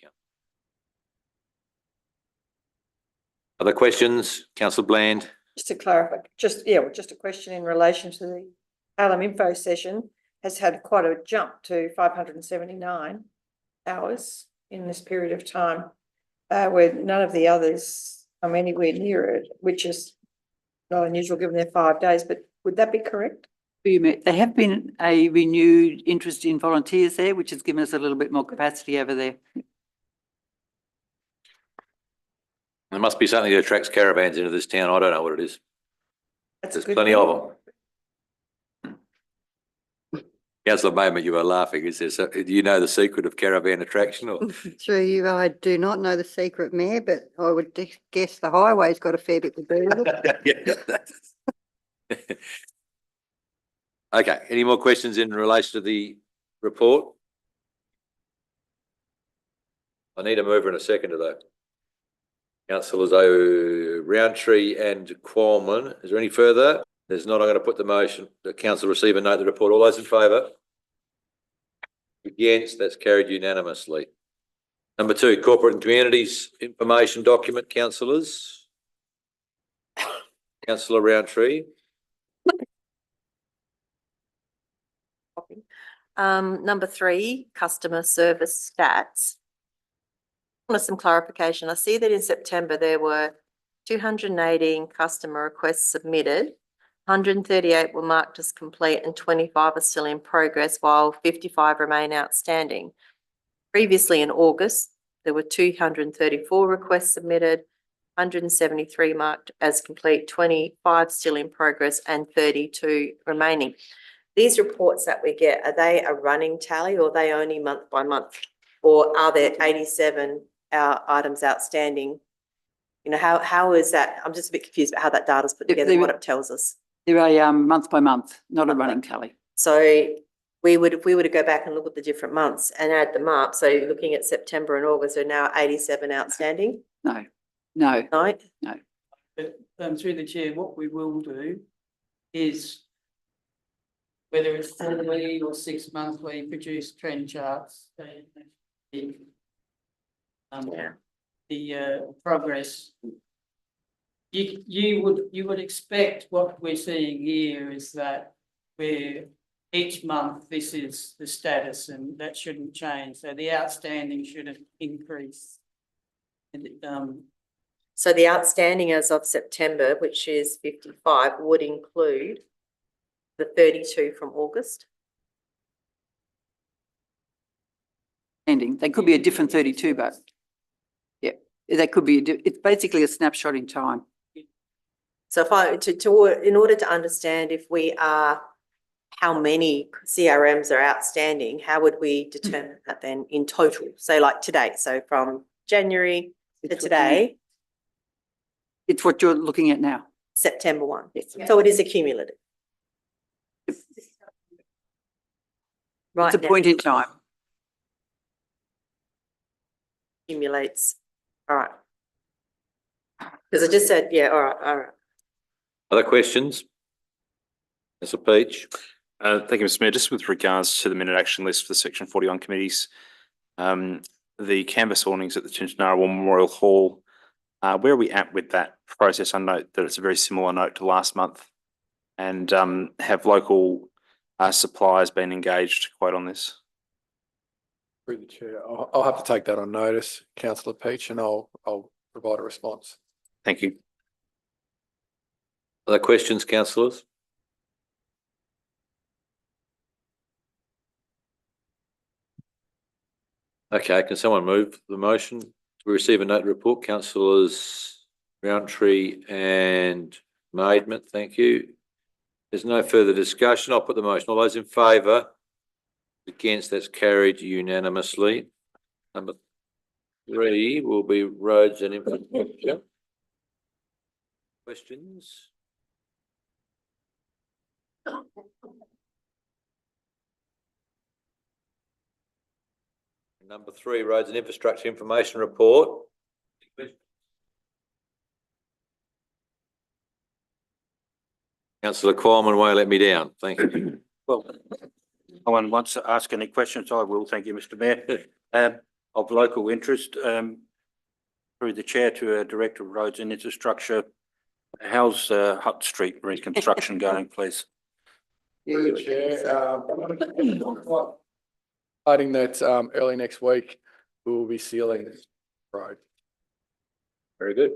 Other questions? Councillor Bland? Just to clarify, just a question in relation to the Alum info session has had quite a jump to 579 hours in this period of time, where none of the others come anywhere near it, which is not unusual given their 5 days, but would that be correct? There have been a renewed interest in volunteers there, which has given us a little bit more capacity over there. There must be something that attracts caravans into this town. I don't know what it is. That's There's good plenty point. of them. Councillor Moment, you were laughing. Is there, do you know the secret of caravan attraction or? Through you, I do not know the secret, Mayor, but I would guess the highway's got a fair bit to do with it. Okay, any more questions in relation to the report? I need a mover in a second though. Councillors Roundtree and Qualman. Is there any further? There's not. I'm going to put the motion. The council receive and note the report. All those in favour? Against? That's carried unanimously. Number 2, corporate and communities information document, councillors. Councillor Roundtree. Number 3, customer service stats. Want some clarification. I see that in September there were 218 customer requests submitted. 138 were marked as complete and 25 are still in progress, while 55 remain outstanding. Previously in August, there were 234 requests submitted, 173 marked as complete, 25 still in progress and 32 remaining. These reports that we get, are they a running tally or are they only month by month? Or are there 87 items outstanding? You know, how is that? I'm just a bit confused about how that data's put together and what it tells us. They're a month by month, not a running tally. So if we were to go back and look at the different months and add them up, so looking at September and August, are now 87 outstanding? No. No? But, through the chair, what we will do is, whether it's quarterly or 6 monthly, produce trend charts. The progress. You would expect what we're seeing here is that we're each month this is the status and that shouldn't change. So the outstanding should increase. And So the outstanding as of September, which is 55, would include the 32 from August? Ending. They could be a different 32, but yeah, they could be, it's basically a snapshot in time. So if in order to understand if we are, how many CRMs are outstanding, how would we determine that then in total? Say like today, so from January to today, It's what you're looking at now. September 1. So it is a cumulative. Right It's a now, point in time. accumulates. All right. Because I just said, yeah, all right. Other questions? Councillor Peach. Thank you, Mr Mayor. Just with regards to the minute action list for the Section 41 committees, the canvas awnings at the Tintinara Memorial Hall, where are we at with that process? I note that it's a very similar note to last month. And have local suppliers been engaged to quote on this? Through the chair, I'll have to take that on notice, councillor Peach, and I'll provide a response. Thank you. Other questions, councillors? Okay, can someone move the motion to receive a note report? Councillors Roundtree and Maidment, thank you. There's no further discussion. I'll put the motion. All those in favour? Against, that's carried unanimously. Number 3 will be roads and infrastructure. Questions? Number 3, roads and infrastructure information report. Councillor Qualman won't let me down. Thank you. Well, no one wants to ask any questions. I will. Thank you, Mr. Mayor. Of local interest, through the chair to Director of Roads and Infrastructure, how's Hutt Street reconstruction going, please? Through the chair, hoping that early next week, we will be sealing this road. Very good.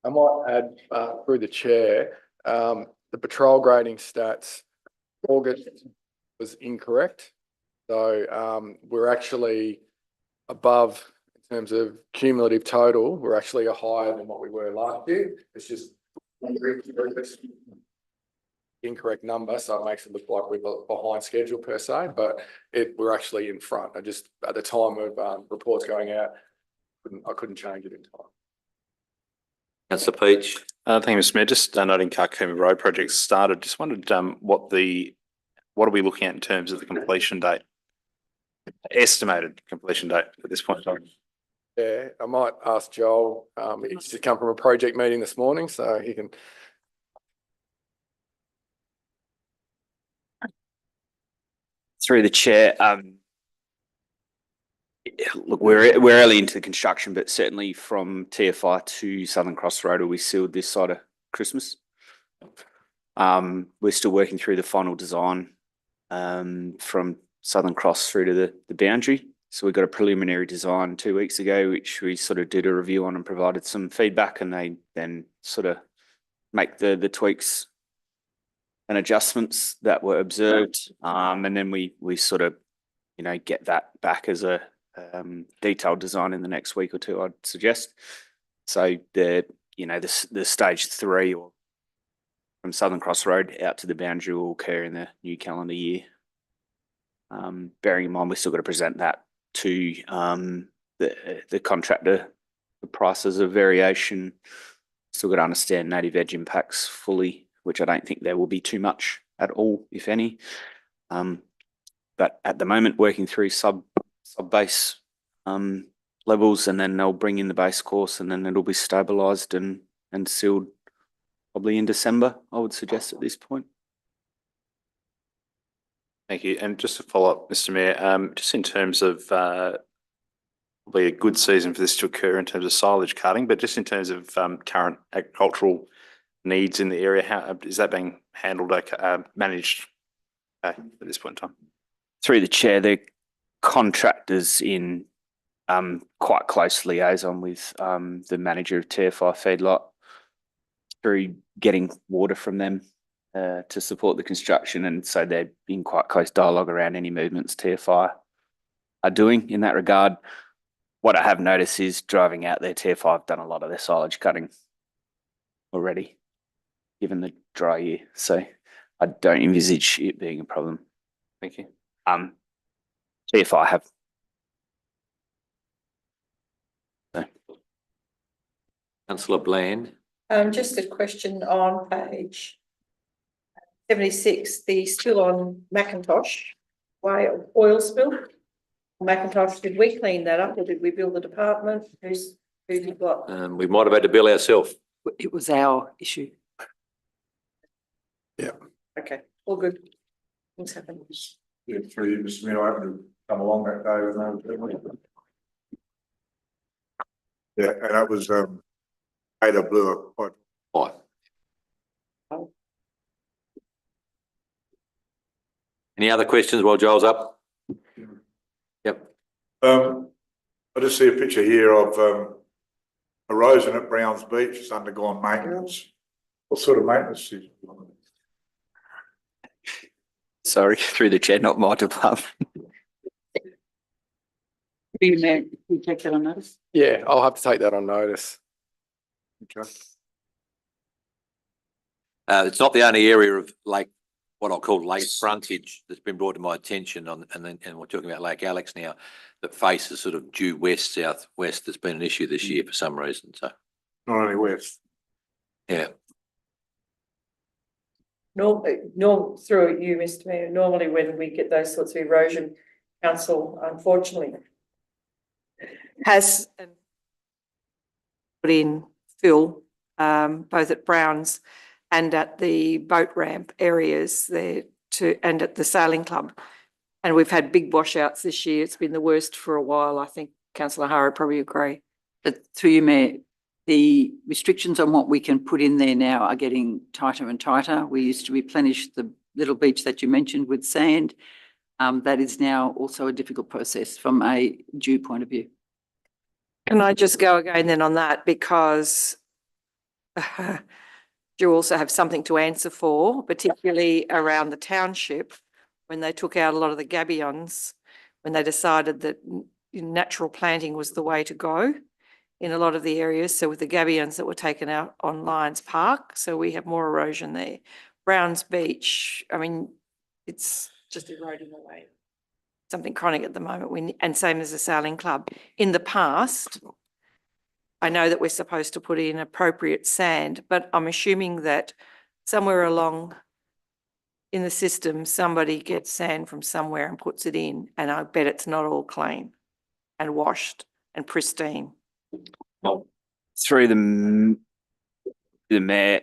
I might add, through the chair, the patrol grading stats, August was incorrect. So, we're actually above in terms of cumulative total. We're actually higher than what we were last year. It's just incorrect number, so it makes it look like we're behind schedule per se, but we're actually in front. I just, at the time of reports going out, I couldn't change it in time. Councillor Peach. Thank you, Mr. Mayor. Just noting Carcoma Road project started. Just wondered what are we looking at in terms of the completion date? Estimated completion date at this point in time. Yeah, I might ask Joel. He's just come from a project meeting this morning, so he can. Through the chair, look, we're early into the construction, but certainly from TFI to Southern Cross Road, we sealed this side of Christmas. We're still working through the final design from Southern Cross through to the boundary. So we got a preliminary design 2 weeks ago, which we sort of did a review on and provided some feedback, and they then sort of make the tweaks and adjustments that were observed. And then we sort of, get that back as a detailed design in the next week or two, I'd suggest. So the stage 3 or from Southern Cross Road out to the boundary will occur in the new calendar year. Bearing in mind, we've still got to present that to the contractor. The prices of variation, still got to understand native edge impacts fully, which I don't think there will be too much at all, if any. But at the moment, working through sub base levels, and then they'll bring in the base course, and then it'll be stabilised and sealed probably in December, I would suggest at this point. Thank you. And just to follow up, Mr. Mayor, just in terms of probably a good season for this to occur in terms of silage cutting, but just in terms of current agricultural needs in the area, how is that being handled, managed at this point in time? Through the chair, the contractors in quite close liaison with the manager of TFI Feedlot through getting water from them to support the construction, and so they're in quite close dialogue around any movements TFI are doing in that regard. What I have noticed is driving out there, TFI have done a lot of their silage cutting already, given the dry year. So I don't envisage it being a problem. Thank you. TFI have. So. Councillor Bland. Just a question on page 76, the spill on Macintosh, oil spill. Macintosh, did we clean that up or did we bill the department? Who did what? We might have had to bill ourselves. It was our issue. Yeah. Okay, all good. Things happen. Yeah, through you, Mr. Mayor, I happened to come along that day with no. Yeah, and that was Ada Blue. Fine. Any other questions while Joel's up? Yep. I just see a picture here of erosion at Browns Beach. It's undergone maintenance. What sort of maintenance is it? Sorry, through the chair, not my department. Mayor, we take that on notice. Yeah, I'll have to take that on notice. Okay. It's not the only area of Lake what I'll call lake frontage that's been brought to my attention and we're talking about Lake Alex now, that faces sort of due west, southwest, that's been an issue this year for some reason, so, Not only west. yeah. Through you, Mr Mayor, normally when we get those sorts of erosion, council unfortunately has put in fill, both at Browns and at the boat ramp areas there and at the sailing club. And we've had big washouts this year. It's been the worst for a while. I think councillor Hara would probably agree. But through you, Mayor, the restrictions on what we can put in there now are getting tighter and tighter. We used to replenish the little beach that you mentioned with sand. That is now also a difficult process from a due point of view. Can I just go again then on that, because you also have something to answer for, particularly around the township, when they took out a lot of the gabions, when they decided that natural planting was the way to go in a lot of the areas. So with the gabions that were taken out on Lions Park, so we have more erosion there. Browns Beach, I mean, it's just eroding away. Something chronic at the moment, and same as the sailing club. In the past, I know that we're supposed to put in appropriate sand, but I'm assuming that somewhere along in the system, somebody gets sand from somewhere and puts it in, and I bet it's not all clean and washed and pristine. Through the mayor,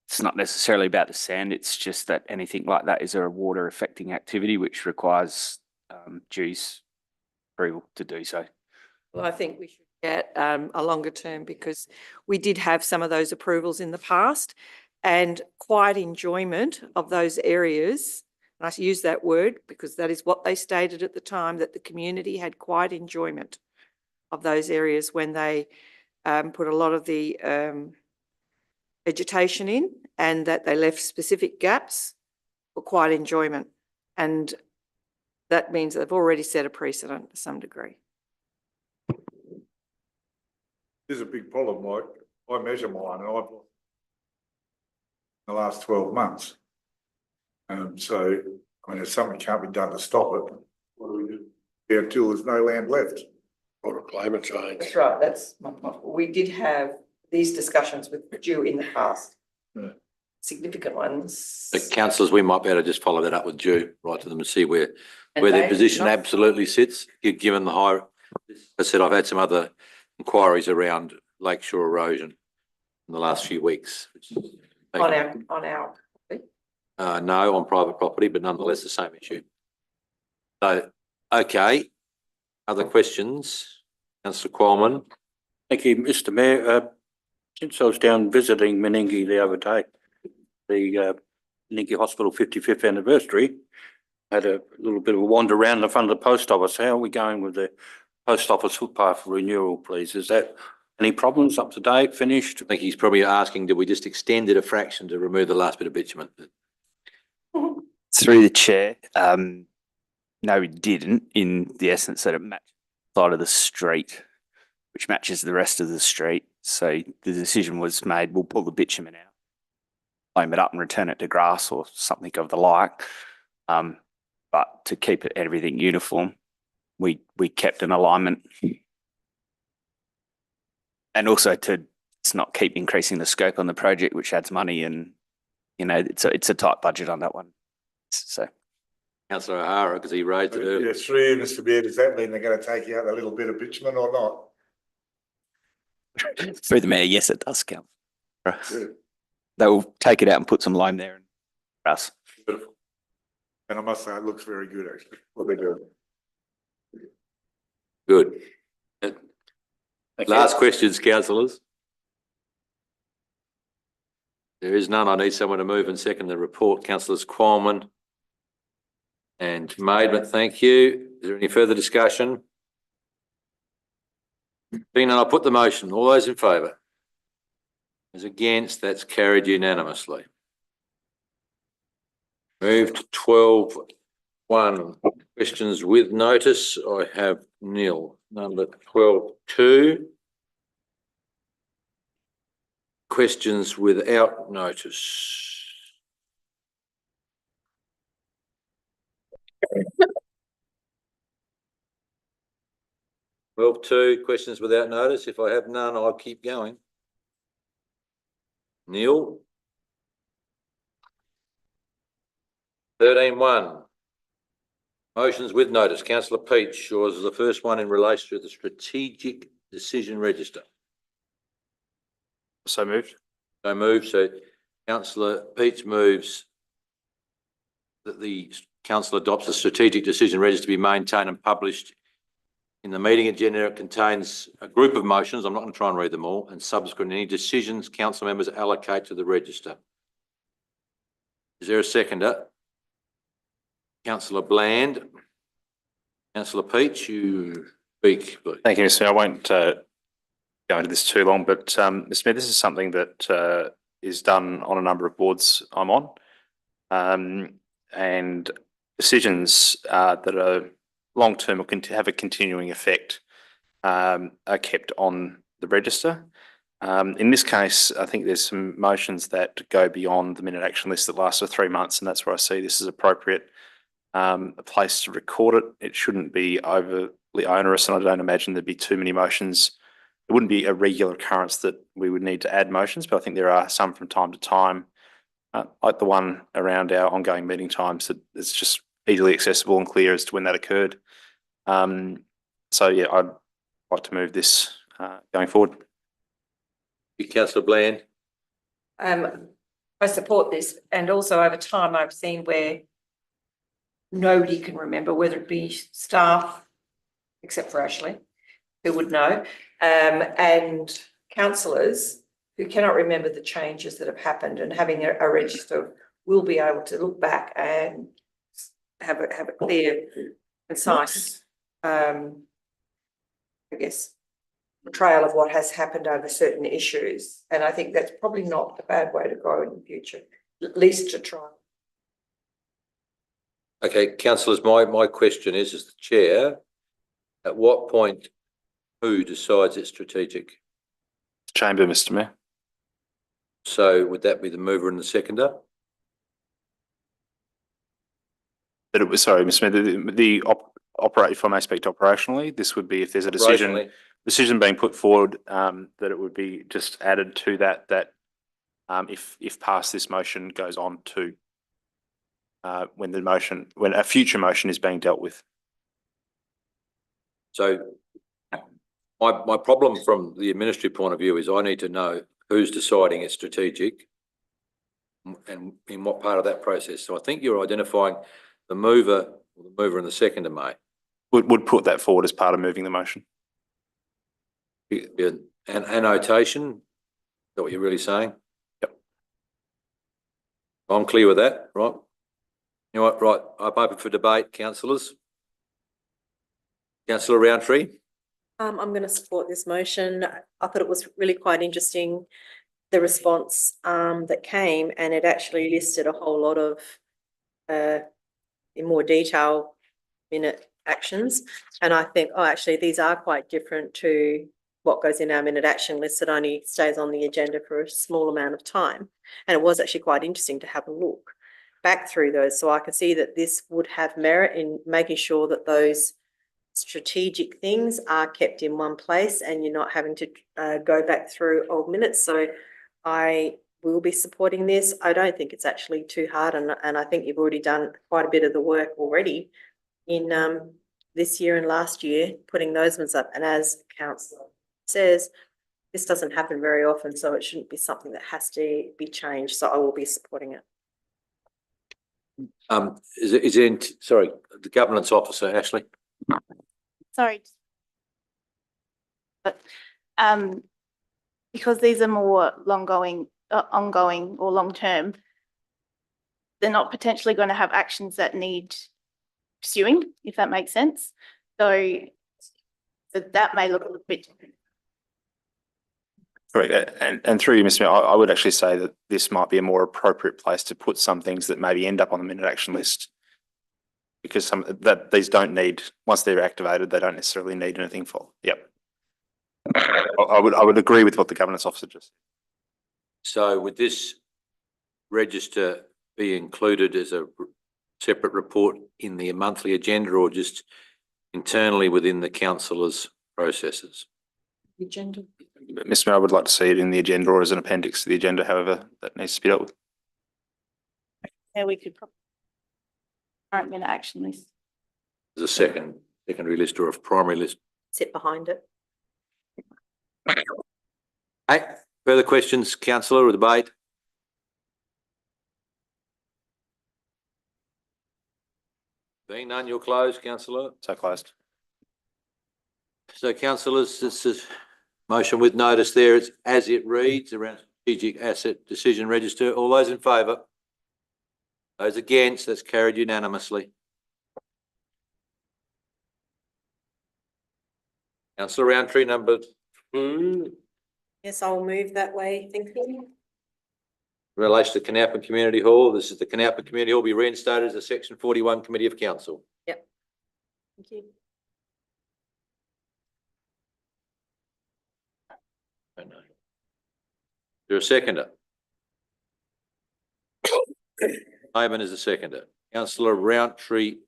it's not necessarily about the sand, it's just that anything like that is a water affecting activity which requires Due's approval to do so. Well, I think we should get a longer term, because we did have some of those approvals in the past, and quiet enjoyment of those areas. And I use that word because that is what they stated at the time, that the community had quiet enjoyment of those areas when they put a lot of the vegetation in, and that they left specific gaps for quiet enjoyment. And that means they've already set a precedent to some degree. There's a big problem, like, I measure mine and I've lost in the last 12 months. So, I mean, if something can't be done to stop it, what do we do? Yeah, until there's no land left. Or climate change. That's right, that's my point. We did have these discussions with Due in the past. Yeah. Significant ones. So councillors, we might be able to just follow that up with Due, write to them and see where their they position not- absolutely sits, given the high. I said, I've had some other inquiries around lakeshore erosion in the last few weeks. On our. No, on private property, but nonetheless the same issue. So, okay. Other questions? Councillor Qualman? Thank you, Mr Mayor. Since I was down visiting Menindee the other day, the Menindee Hospital 55th anniversary, had a little bit of a wander around the front of the post office. How are we going with the post office footpath renewal, please? Is that any problems, up to date, finished? I think he's probably asking, did we just extend it a fraction to remove the last bit of bitumen? Through the chair, no, we didn't, in the essence that it matched the side of the street, which matches the rest of the street. So the decision was made, we'll pull the bitumen out, flame it up and return it to grass or something of the like. But to keep everything uniform, we kept an alignment. And also to not keep increasing the scope on the project, which adds money, and, you know, it's a tight budget on that one. So. Councillor O'Hara, because he raised it earlier. Yeah, through Mr Beard, does that mean they're going to take out a little bit of bitumen or not? Through the mayor, yes, it does count. Good. They will take it out and put some lime there and grass. Beautiful. And I must say, it looks very good, actually, what they're doing. Good. Thank you. Last questions, councillors. There is none. I need someone to move and second the report. Councillors Qualman and Maidment, thank you. Is there any further discussion? Being none, I'll put the motion. All those in favour? Those against, that's carried unanimously. Move to 12.1. Questions with notice. I have nil. Number 12.2. Questions without notice. 12.2, questions without notice. If I have none, I'll keep going. Neil? 13.1. Motions with notice. Councillor Peach, yours is the first one in relation to the strategic decision register. So moved. So moved. So councillor Peach moves that the council adopts the strategic decision register to be maintained and published in the meeting agenda. It contains a group of motions. I'm not going to try and read them all, and subsequent any decisions council members allocate to the register. Is there a seconder? Councillor Bland. Councillor Peach, you speak, please. Thank you, Mr. Mayor. I won't go into this too long, but Mr. Mayor, this is something that is done on a number of boards I'm on. And decisions that are long-term or have a continuing effect are kept on the register. In this case, I think there's some motions that go beyond the minute action list that lasts for 3 months, and that's where I see this is appropriate. A place to record it. It shouldn't be overly onerous, and I don't imagine there'd be too many motions. It wouldn't be a regular occurrence that we would need to add motions, but I think there are some from time to time, like the one around our ongoing meeting times, that it's just easily accessible and clear as to when that occurred. So yeah, I'd like to move this going forward. Councillor Bland. I support this, and also over time I've seen where nobody can remember, whether it be staff, except for Ashley, who would know, and councillors who cannot remember the changes that have happened, and having a register will be able to look back and have a clear, concise, I guess, portrayal of what has happened over certain issues. And I think that's probably not a bad way to go in the future, at least to try. Okay, councillors, my question is, as the chair, at what point who decides it's strategic? Chamber, Mr. Mayor. So would that be the mover and the seconder? But it was, sorry, Mr. Mayor, operate, if I may speak operationally, this would be if there's a decision being put forward, that it would be just added to that if passed, this motion goes on to when a future motion is being dealt with. So my problem from the administrative point of view is I need to know who's deciding it's strategic and in what part of that process. So I think you're identifying the mover and the seconder, mate. Would put that forward as part of moving the motion. An annotation, is that what you're really saying? Yep. I'm clear with that, right? You know what, right, I'm open for debate, councillors. Councillor Roundtree. I'm going to support this motion. I thought it was really quite interesting, the response that came, and it actually listed a whole lot of, in more detail, minute actions. And I think, oh, actually, these are quite different to what goes in our minute action list that only stays on the agenda for a small amount of time. And it was actually quite interesting to have a look back through those. So I could see that this would have merit in making sure that those strategic things are kept in one place and you're not having to go back through old minutes. So I will be supporting this. I don't think it's actually too hard, and I think you've already done quite a bit of the work already in this year and last year, putting those ones up. And as council says, this doesn't happen very often, so it shouldn't be something that has to be changed. So I will be supporting it. Sorry, the governance officer, Ashley. Sorry. But because these are more ongoing or long-term, they're not potentially going to have actions that need pursuing, if that makes sense. So that may look a little bit different. Correct. And through you, Mr. Mayor, I would actually say that this might be a more appropriate place to put some things that maybe end up on the minute action list. Because these don't need, once they're activated, they don't necessarily need anything for. Yep. I would agree with what the governance officer just said. So would this register be included as a separate report in the monthly agenda, or just internally within the councillors' processes. Agenda. Mr. Mayor, I would like to see it in the agenda or as an appendix to the agenda, however, that needs to be dealt with. Yeah, we could. Current minute action list. There's a secondary list or a primary list. Sit behind it. Hey, further questions, councillor, or debate? Being none, you're closed, councillor. So closed. So councillors, this is motion with notice there. It's as it reads around strategic asset decision register. All those in favour? Those against, that's carried unanimously. Councillor Roundtree, number 2. Yes, I'll move that way. Thank you. In relation to Canalpa Community Hall, this is the Canalpa Community Hall be reinstated as a Section 41 Committee of Council. Thank you. I know. Is there a seconder? Hayman is a seconder. Councillor Roundtree,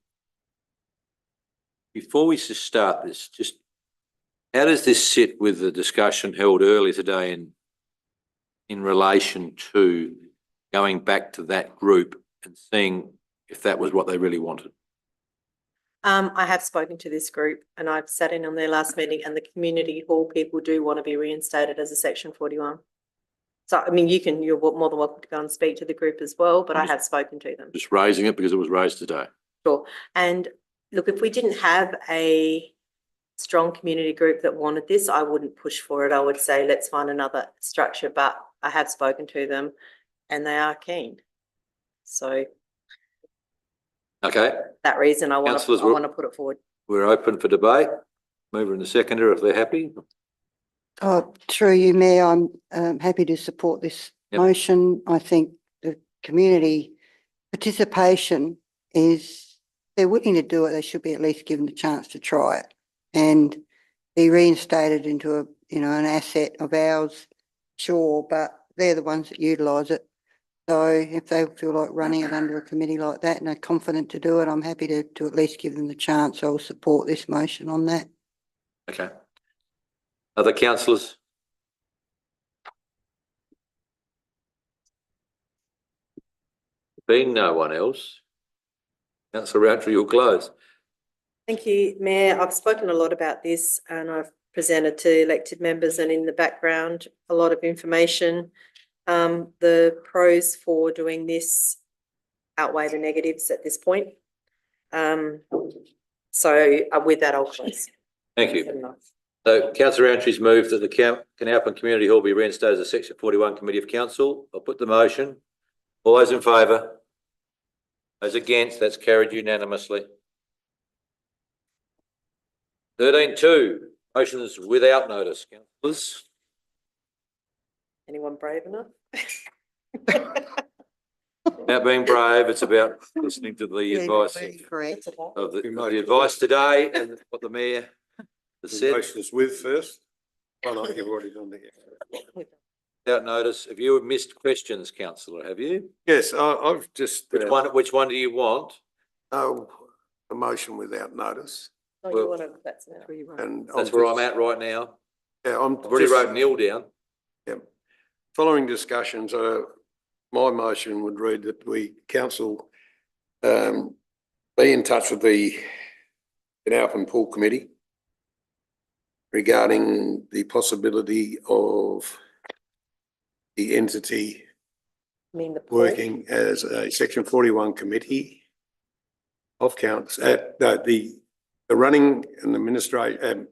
before we just start this, just how does this sit with the discussion held earlier today in relation to going back to that group and seeing if that was what they really wanted? I have spoken to this group and I've sat in on their last meeting, and the community hall people do want to be reinstated as a Section 41. So, I mean, you're more than welcome to go and speak to the group as well, but I have spoken to them. Just raising it because it was raised today. Sure. And look, if we didn't have a strong community group that wanted this, I wouldn't push for it. I would say, let's find another structure, but I have spoken to them and they are keen. So Okay, that reason I want Councillors, to put it forward. we're open for debate. Mover and the seconder, if they're happy. Oh, through you, Mayor, I'm happy to support this Yep. motion. I think the community participation is, they're willing to do it, they should be at least given the chance to try it and be reinstated into an asset of ours, sure, but they're the ones that utilise it. So if they feel like running it under a committee like that and are confident to do it, I'm happy to at least give them the chance. I'll support this motion on that. Okay. Other councillors? Being no one else, councillor Roundtree, you'll close. Thank you, Mayor. I've spoken a lot about this and I've presented to elected members, and in the background, a lot of information. The pros for doing this outweigh the negatives at this point. So with that, I'll close. Thank you. So councillor Roundtree's moved that the Canalpa Community Hall be reinstated as a Section 41 Committee of Council. I'll put the motion. All those in favour? Those against, that's carried unanimously. 13.2, motions without notice, councillors. Anyone brave enough? About being brave, it's about listening to the advice Correct. of the advice today and what the mayor has The said. motion is with first. Oh, no, you've already done that. Without notice, have you missed questions, councillor, have you? Yes, I've just. Which one do you want? Oh, a motion without notice. Oh, you want to, that's now. And That's where I'm at right now. Yeah, I'm. I've already just- wrote Neil down. Following discussions, my motion would read that we council be in touch with the Canalpa Pool Committee regarding the possibility of the entity I mean, the pool. working as a Section 41 committee of counts at the running and the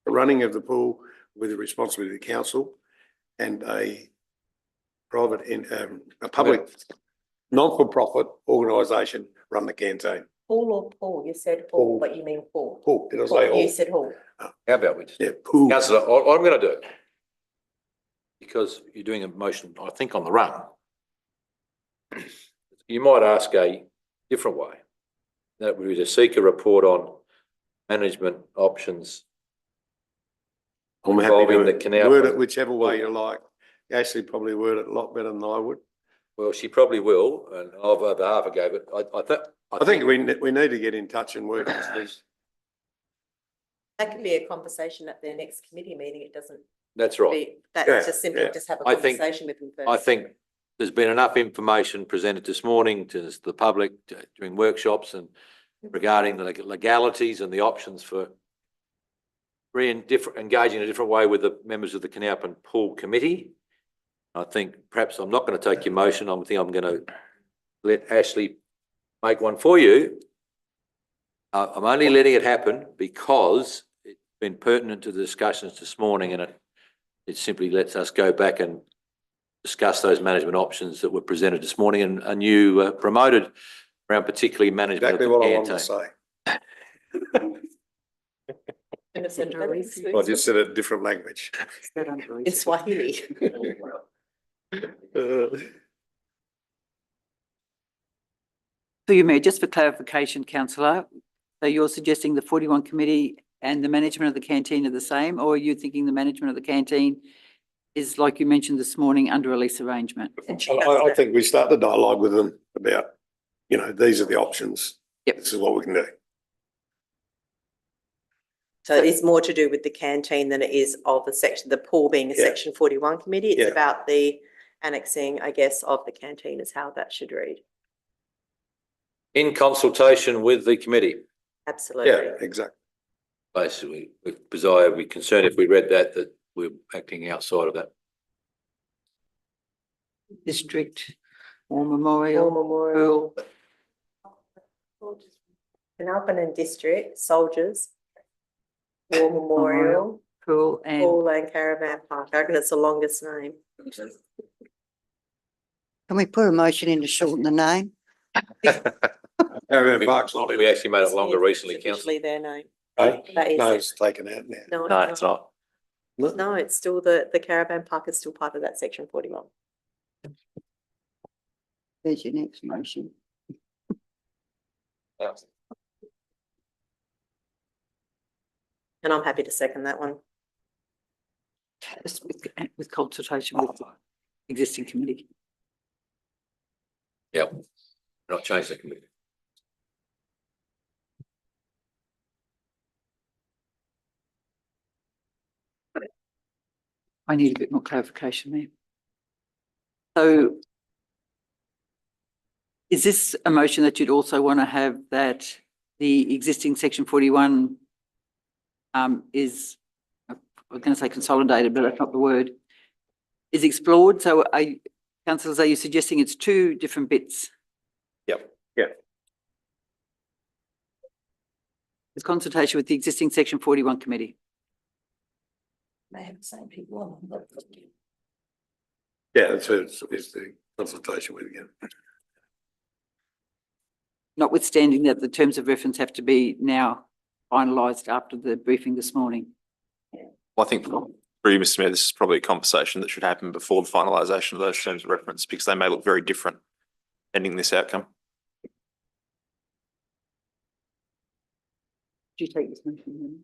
running of the pool with the responsibility of the council and a private a public non-for-profit organisation run the canteen. Pool or pool? You said pool, Pool. but you mean pool. Pool, did I say You all? said pool. How about we just, Yeah, pool. councillor, what I'm going to do, because you're doing a motion, I think, on the run, you might ask a different way. That would be to seek a report on management options. I'm happy involving to the canal. word it whichever way you like. Ashley probably word it a lot better than I would. Well, she probably will, and I've had half a go, but I think we need to get in touch and work on this. That could be a conversation at their next committee meeting. It doesn't That's right. be, Yeah, that's just simply yeah. just have a I think- conversation with them first. I think there's been enough information presented this morning to the public during workshops and regarding the legalities and the options for engaging in a different way with the members of the Canalpin Pool Committee. I think perhaps I'm not going to take your motion. I think I'm going to let Ashley make one for you. I'm only letting it happen because it's been pertinent to the discussions this morning, and it simply lets us go back and discuss those management options that were presented this morning and you promoted around particularly management of Exactly the what I care wanted to team. say. I just said it in different language. In Swahili. So you may, just for clarification, councillor, so you're suggesting the 41 committee and the management of the canteen are the same, or are you thinking the management of the canteen is, like you mentioned this morning, under a lease arrangement? I think we start the dialogue with them about, these are the options. Yep. This is what we can do. So it's more to do with the canteen than it is of the section, the pool being a Yeah. section 41 committee. It's Yeah. about the annexing, I guess, of the canteen is how that should read. In consultation with the committee, Absolutely. Yeah, exactly. basically, because I would be concerned if we read that we're acting outside of that. District, War War Memorial, Memorial, Pool, Canalpin and District, Soldiers, War Memorial, Pool and Pool and Caravan Park. I reckon it's the longest name. Can we put a motion in to shorten the name? Caravan Park's not in. We actually made it longer It's recently, councillor. officially their name. Eh? That is No, it. it's taken out now. No, it's not. No, it's still the Caravan Park is still part of that section 41. There's your next motion. And I'm happy to second that one. just with consultation with the existing committee. Yep. Not change the committee. I need a bit more clarification there. So is this a motion that you'd also want to have that the existing section 41 is, I was going to say consolidated, but that's not the word, is explored? So councillors, are you suggesting it's two different bits? Yep. With consultation with the existing section 41 committee? They have the same people on them. Yeah, it's the consultation with again. Notwithstanding that the terms of reference have to be now finalised after the briefing this morning. I think through you, Mr. Mayor, this is probably a conversation that should happen before the finalisation of those terms of reference, because they may look very different pending this outcome. Do you take this motion?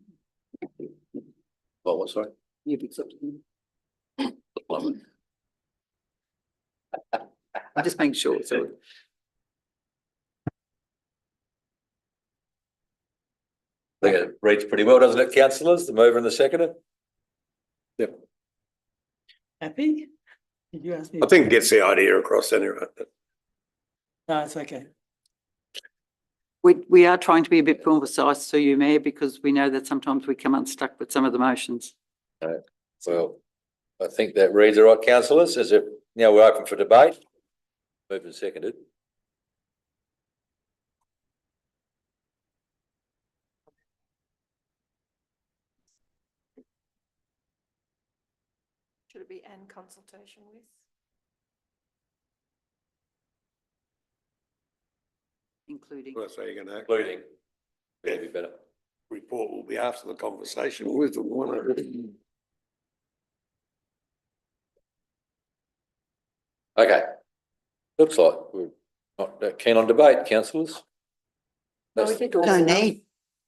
Well, what, sorry? You've accepted them. I'm just making sure, so. I think it reads pretty well, doesn't it, councillors? The mover and the seconder? Yep. Happy? Did you ask me? I think it gets the idea across anyway. No, it's okay. We are trying to be a bit more precise to you, Mayor, because we know that sometimes we come unstuck with some of the motions. Well, I think that reads all right, councillors, as if now we're open for debate. Moved and seconded. Should it be and consultation with? Including. Well, that's how you're gonna act. Including. Maybe better. Report will be after the conversation with the one. Okay. Looks like we're not that keen on debate, councillors. That's No need.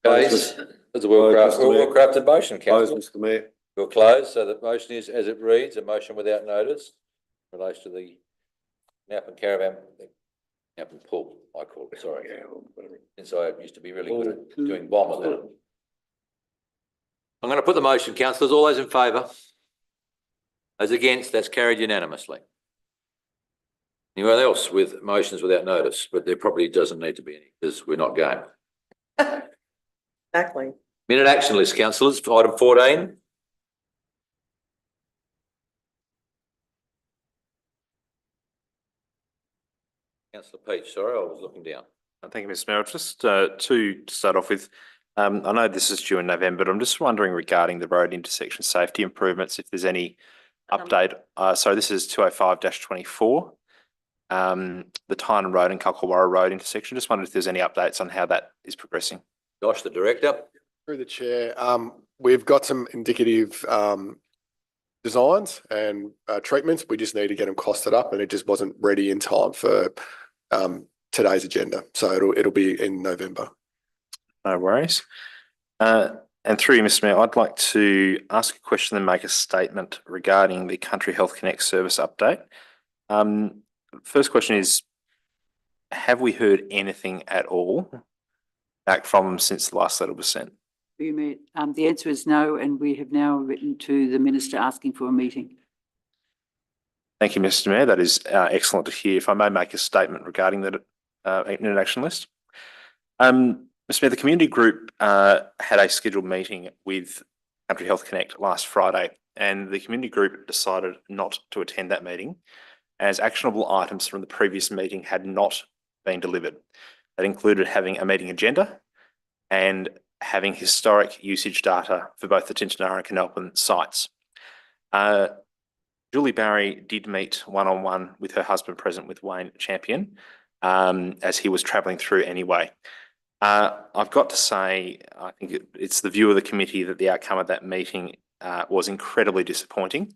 case. That's a well-crafted motion, Close, councillor. Mr. Mayor. We'll close, so the motion is as it reads, a motion without notice in relation to the Nap and Caravan, Nap and Pool, I call it, sorry. Yeah, well, whatever. Since I used to be really good at doing bomb. I'm going to put the motion, councillors. All those in favour? Those against? That's carried unanimously. Anyone else with motions without notice? But there probably doesn't need to be any because we're not going. Exactly. Minute action list, councillors, for item 14. Councillor Peach, sorry, I was looking down. Thank you, Mr Mayor. Just two to start off with. I know this is due in November, but I'm just wondering regarding the road intersection safety improvements, if there's any update. So this is 205-24. The Tynan Road and Kalkawarra Road intersection. Just wondered if there's any updates on how that is progressing. Josh, the director. Through the chair, we've got some indicative designs and treatments. We just need to get them costed up, and it just wasn't ready in time for today's agenda. So it'll be in November. No worries. And through you, Mr Mayor, I'd like to ask a question and make a statement regarding the Country Health Connect service update. First question is, have we heard anything at all back from them since the last letter was sent? You mean, the answer is no, and we have now written to the minister asking for a meeting. Thank you, Mr Mayor. That is excellent to hear. If I may make a statement regarding the minute action list. Mr Mayor, the community group had a scheduled meeting with Country Health Connect last Friday, and the community group decided not to attend that meeting as actionable items from the previous meeting had not been delivered. That included having a meeting agenda and having historic usage data for both the Tintinara and Canalpin sites. Julie Barry did meet one-on-one with her husband present with Wayne Champion as he was travelling through anyway. I've got to say, I think it's the view of the committee that the outcome of that meeting was incredibly disappointing.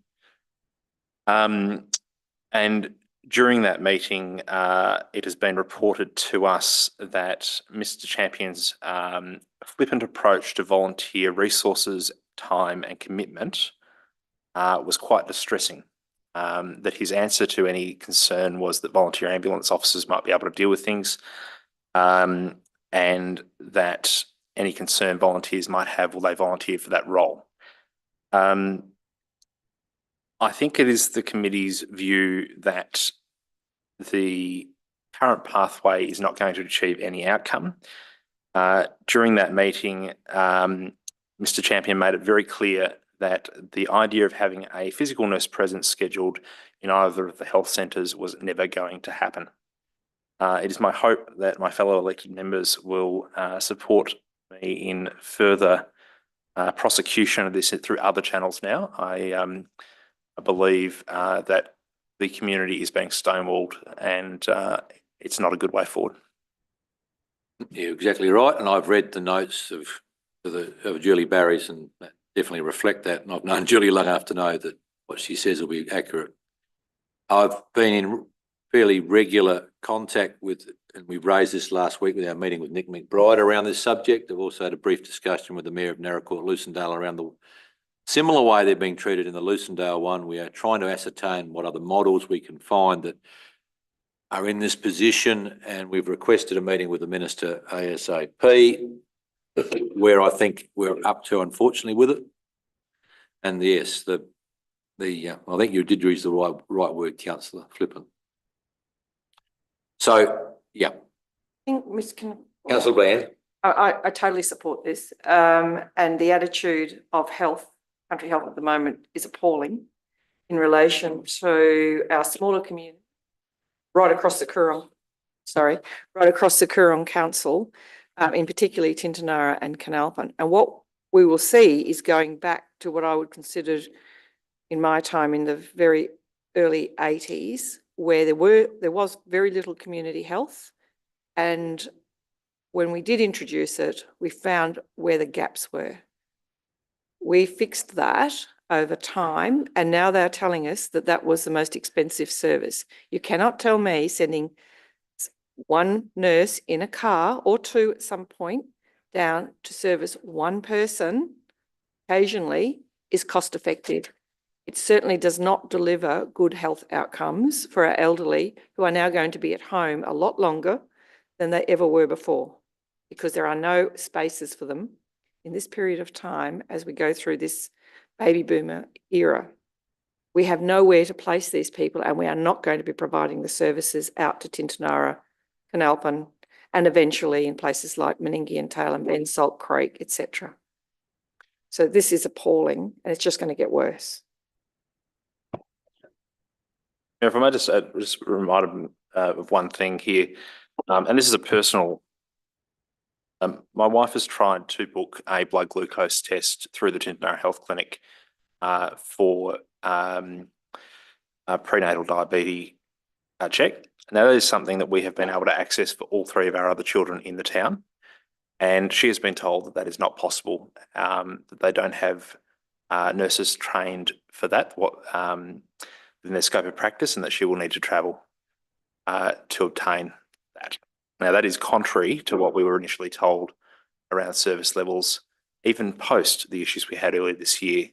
And during that meeting, it has been reported to us that Mr Champion's flippant approach to volunteer resources, time and commitment was quite distressing. That his answer to any concern was that volunteer ambulance officers might be able to deal with things, and that any concern volunteers might have, will they volunteer for that role? I think it is the committee's view that the current pathway is not going to achieve any outcome. During that meeting, Mr Champion made it very clear that the idea of having a physical nurse presence scheduled in either of the health centres was never going to happen. It is my hope that my fellow elected members will support me in further prosecution of this through other channels now. I believe that the community is being stonewalled, and it's not a good way forward. You're exactly right, and I've read the notes of Julie Barry's, and that definitely reflect that. And I've known Julie long enough to know that what she says will be accurate. I've been in fairly regular contact with, and we raised this last week with our meeting with Nick McBride around this subject. I've also had a brief discussion with the Mayor of Naracoorte Lucendale around the similar way they're being treated in the Lucendale one. We are trying to ascertain what other models we can find that are in this position, and we've requested a meeting with the Minister ASAP, where I think we're up to, unfortunately, with it. And yes, I think you did use the right word, Councillor Flippin. So, yeah. I think, Ms. Councillor Bland. I totally support this. And the attitude of Country Health at the moment is appalling in relation to our smaller community, right across the Coorong Council, in particularly Tintinara and Canalpin. And what we will see is going back to what I would consider in my time in the very early 80s, where there was very little community health. And when we did introduce it, we found where the gaps were. We fixed that over time, and now they're telling us that that was the most expensive service. You cannot tell me sending one nurse in a car or two at some point down to service one person occasionally is cost effective. It certainly does not deliver good health outcomes for our elderly, who are now going to be at home a lot longer than they ever were before, because there are no spaces for them in this period of time, as we go through this baby boomer era, we have nowhere to place these people, and we are not going to be providing the services out to Tintinara, Canalpin, and eventually in places like Meningie and Tailem Bend, Salt Creek, etc. So this is appalling, and it's just going to get worse. If I might just remind me of one thing here, and this is a personal. My wife has tried to book a blood glucose test through the Tintinara Health Clinic for a prenatal diabetes check. Now, that is something that we have been able to access for all three of our other children in the town. And she has been told that that is not possible, that they don't have nurses trained for that within their scope of practice, and that she will need to travel to obtain that. Now, that is contrary to what we were initially told around service levels, even post the issues we had earlier this year.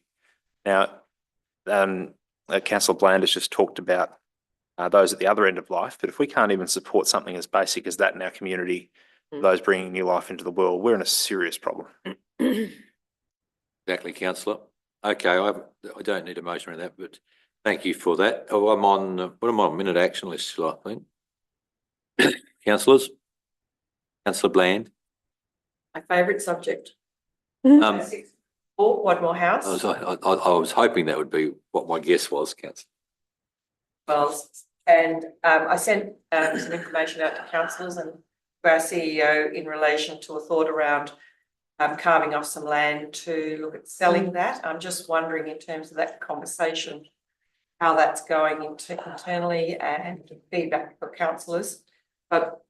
Now, Councillor Bland has just talked about those at the other end of life, but if we can't even support something as basic as that in our community, those bringing new life into the world, we're in a serious problem. Exactly, councillor. Okay, I don't need a motion on that, but thank you for that. Oh, I'm on, what am I on, minute action list still, I think. Councillors? Councillor Bland? My favourite subject. Um, Or Wadmore House. I was hoping that would be what my guess was, councillor. Well, and I sent some information out to councillors and to our CEO in relation to a thought around carving off some land to look at selling that. I'm just wondering in terms of that conversation, how that's going internally and feedback for councillors. But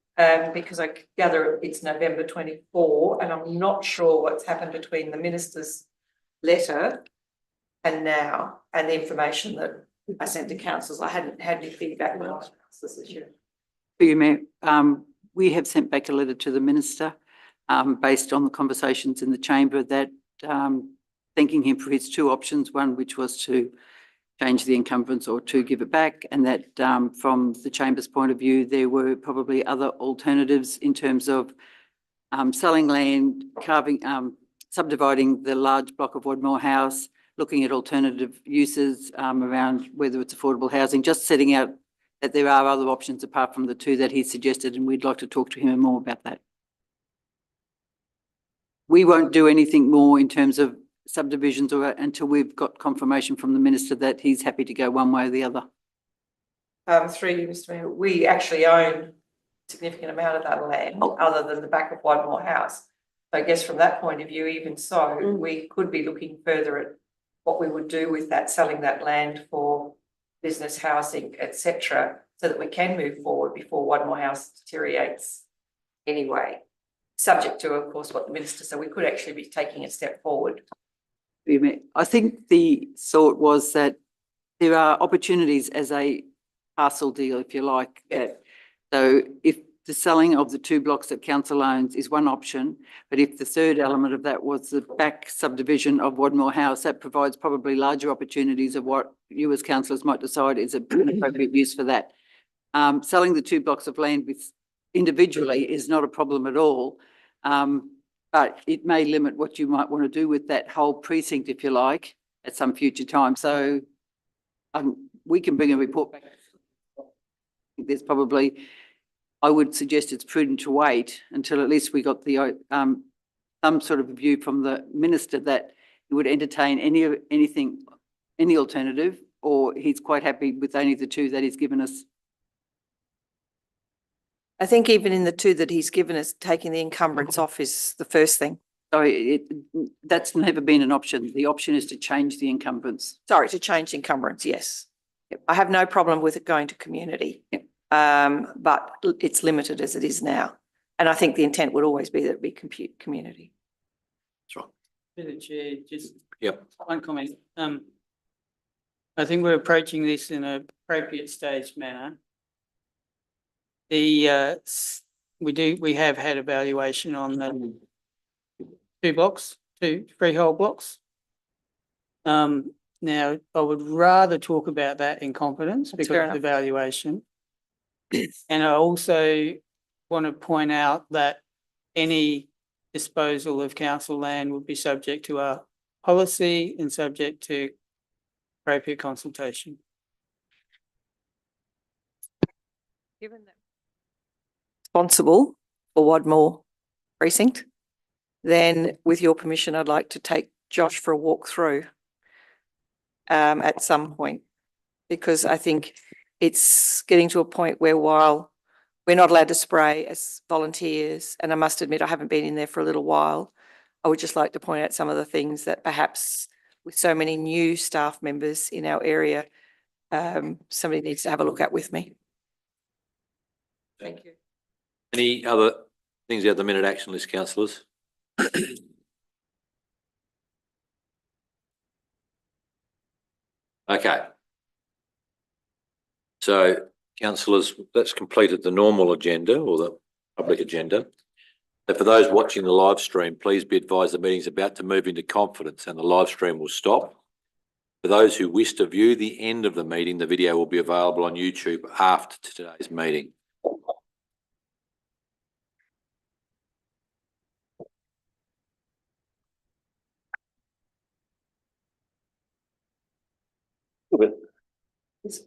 because I gather it's November 24 and I'm not sure what's happened between the minister's letter and now, and the information that I sent to councillors. I hadn't had any feedback from councillors this year. Through you, Mayor, we have sent back a letter to the minister based on the conversations in the chamber that thanking him for his two options, one which was to change the encumbrance or to give it back, and that from the chamber's point of view, there were probably other alternatives in terms of selling land, subdividing the large block of Wadmore House, looking at alternative uses around whether it's affordable housing, just setting out that there are other options apart from the two that he suggested, and we'd like to talk to him more about that. We won't do anything more in terms of subdivisions or until we've got confirmation from the minister that he's happy to go one way or the other. Through you, Mr. Mayor, we actually own a significant amount of that land other than the back of Wadmore House. So I guess from that point of view, even so, we could be looking further at what we would do with that, selling that land for business housing, etc., so that we can move forward before Wadmore House deteriorates anyway, subject to, of course, what the minister said. We could actually be taking a step forward. I think the thought was that there are opportunities as a parcel deal, if you like. So if the selling of the two blocks that council owns is one option, but if the third element of that was the back subdivision of Wadmore House, that provides probably larger opportunities of what you as councillors might decide is an appropriate use for that. Selling the two blocks of land individually is not a problem at all. But it may limit what you might want to do with that whole precinct, if you like, at some future time. So we can bring a report back. There's probably, I would suggest it's prudent to wait until at least we got the some sort of view from the minister that he would entertain any alternative, or he's quite happy with only the two that he's given us. I think even in the two that he's given us, taking the encumbrance off is the first thing. Sorry, that's never been an option. The option is to change the encumbrance. Sorry, to change encumbrance, yes. Yep. I have no problem with it going to community, yep. But it's limited as it is now. And I think the intent would always be that it be community. Sure. Through the chair, just Yep. one comment. I think we're approaching this in an appropriate staged manner. We have had evaluation on the two freehold blocks. Now I would rather talk about that in confidence because of the valuation. And I also want to point out that any disposal of council land would be subject to our policy and subject to appropriate consultation. Given that responsible for Wadmore precinct, then with your permission, I'd like to take Josh for a walk through at some point, because I think it's getting to a point where while we're not allowed to spray as volunteers, and I must admit I haven't been in there for a little while, I would just like to point out some of the things that perhaps with so many new staff members in our area, somebody needs to have a look at with me. Thank you. Any other things out of the minute action list, councillors? Okay. So, councillors, that's completed the normal agenda or the public agenda. So for those watching the live stream, please be advised the meeting is about to move into confidence and the live stream will stop. For those who wish to view the end of the meeting, the video will be available on YouTube after today's meeting. It's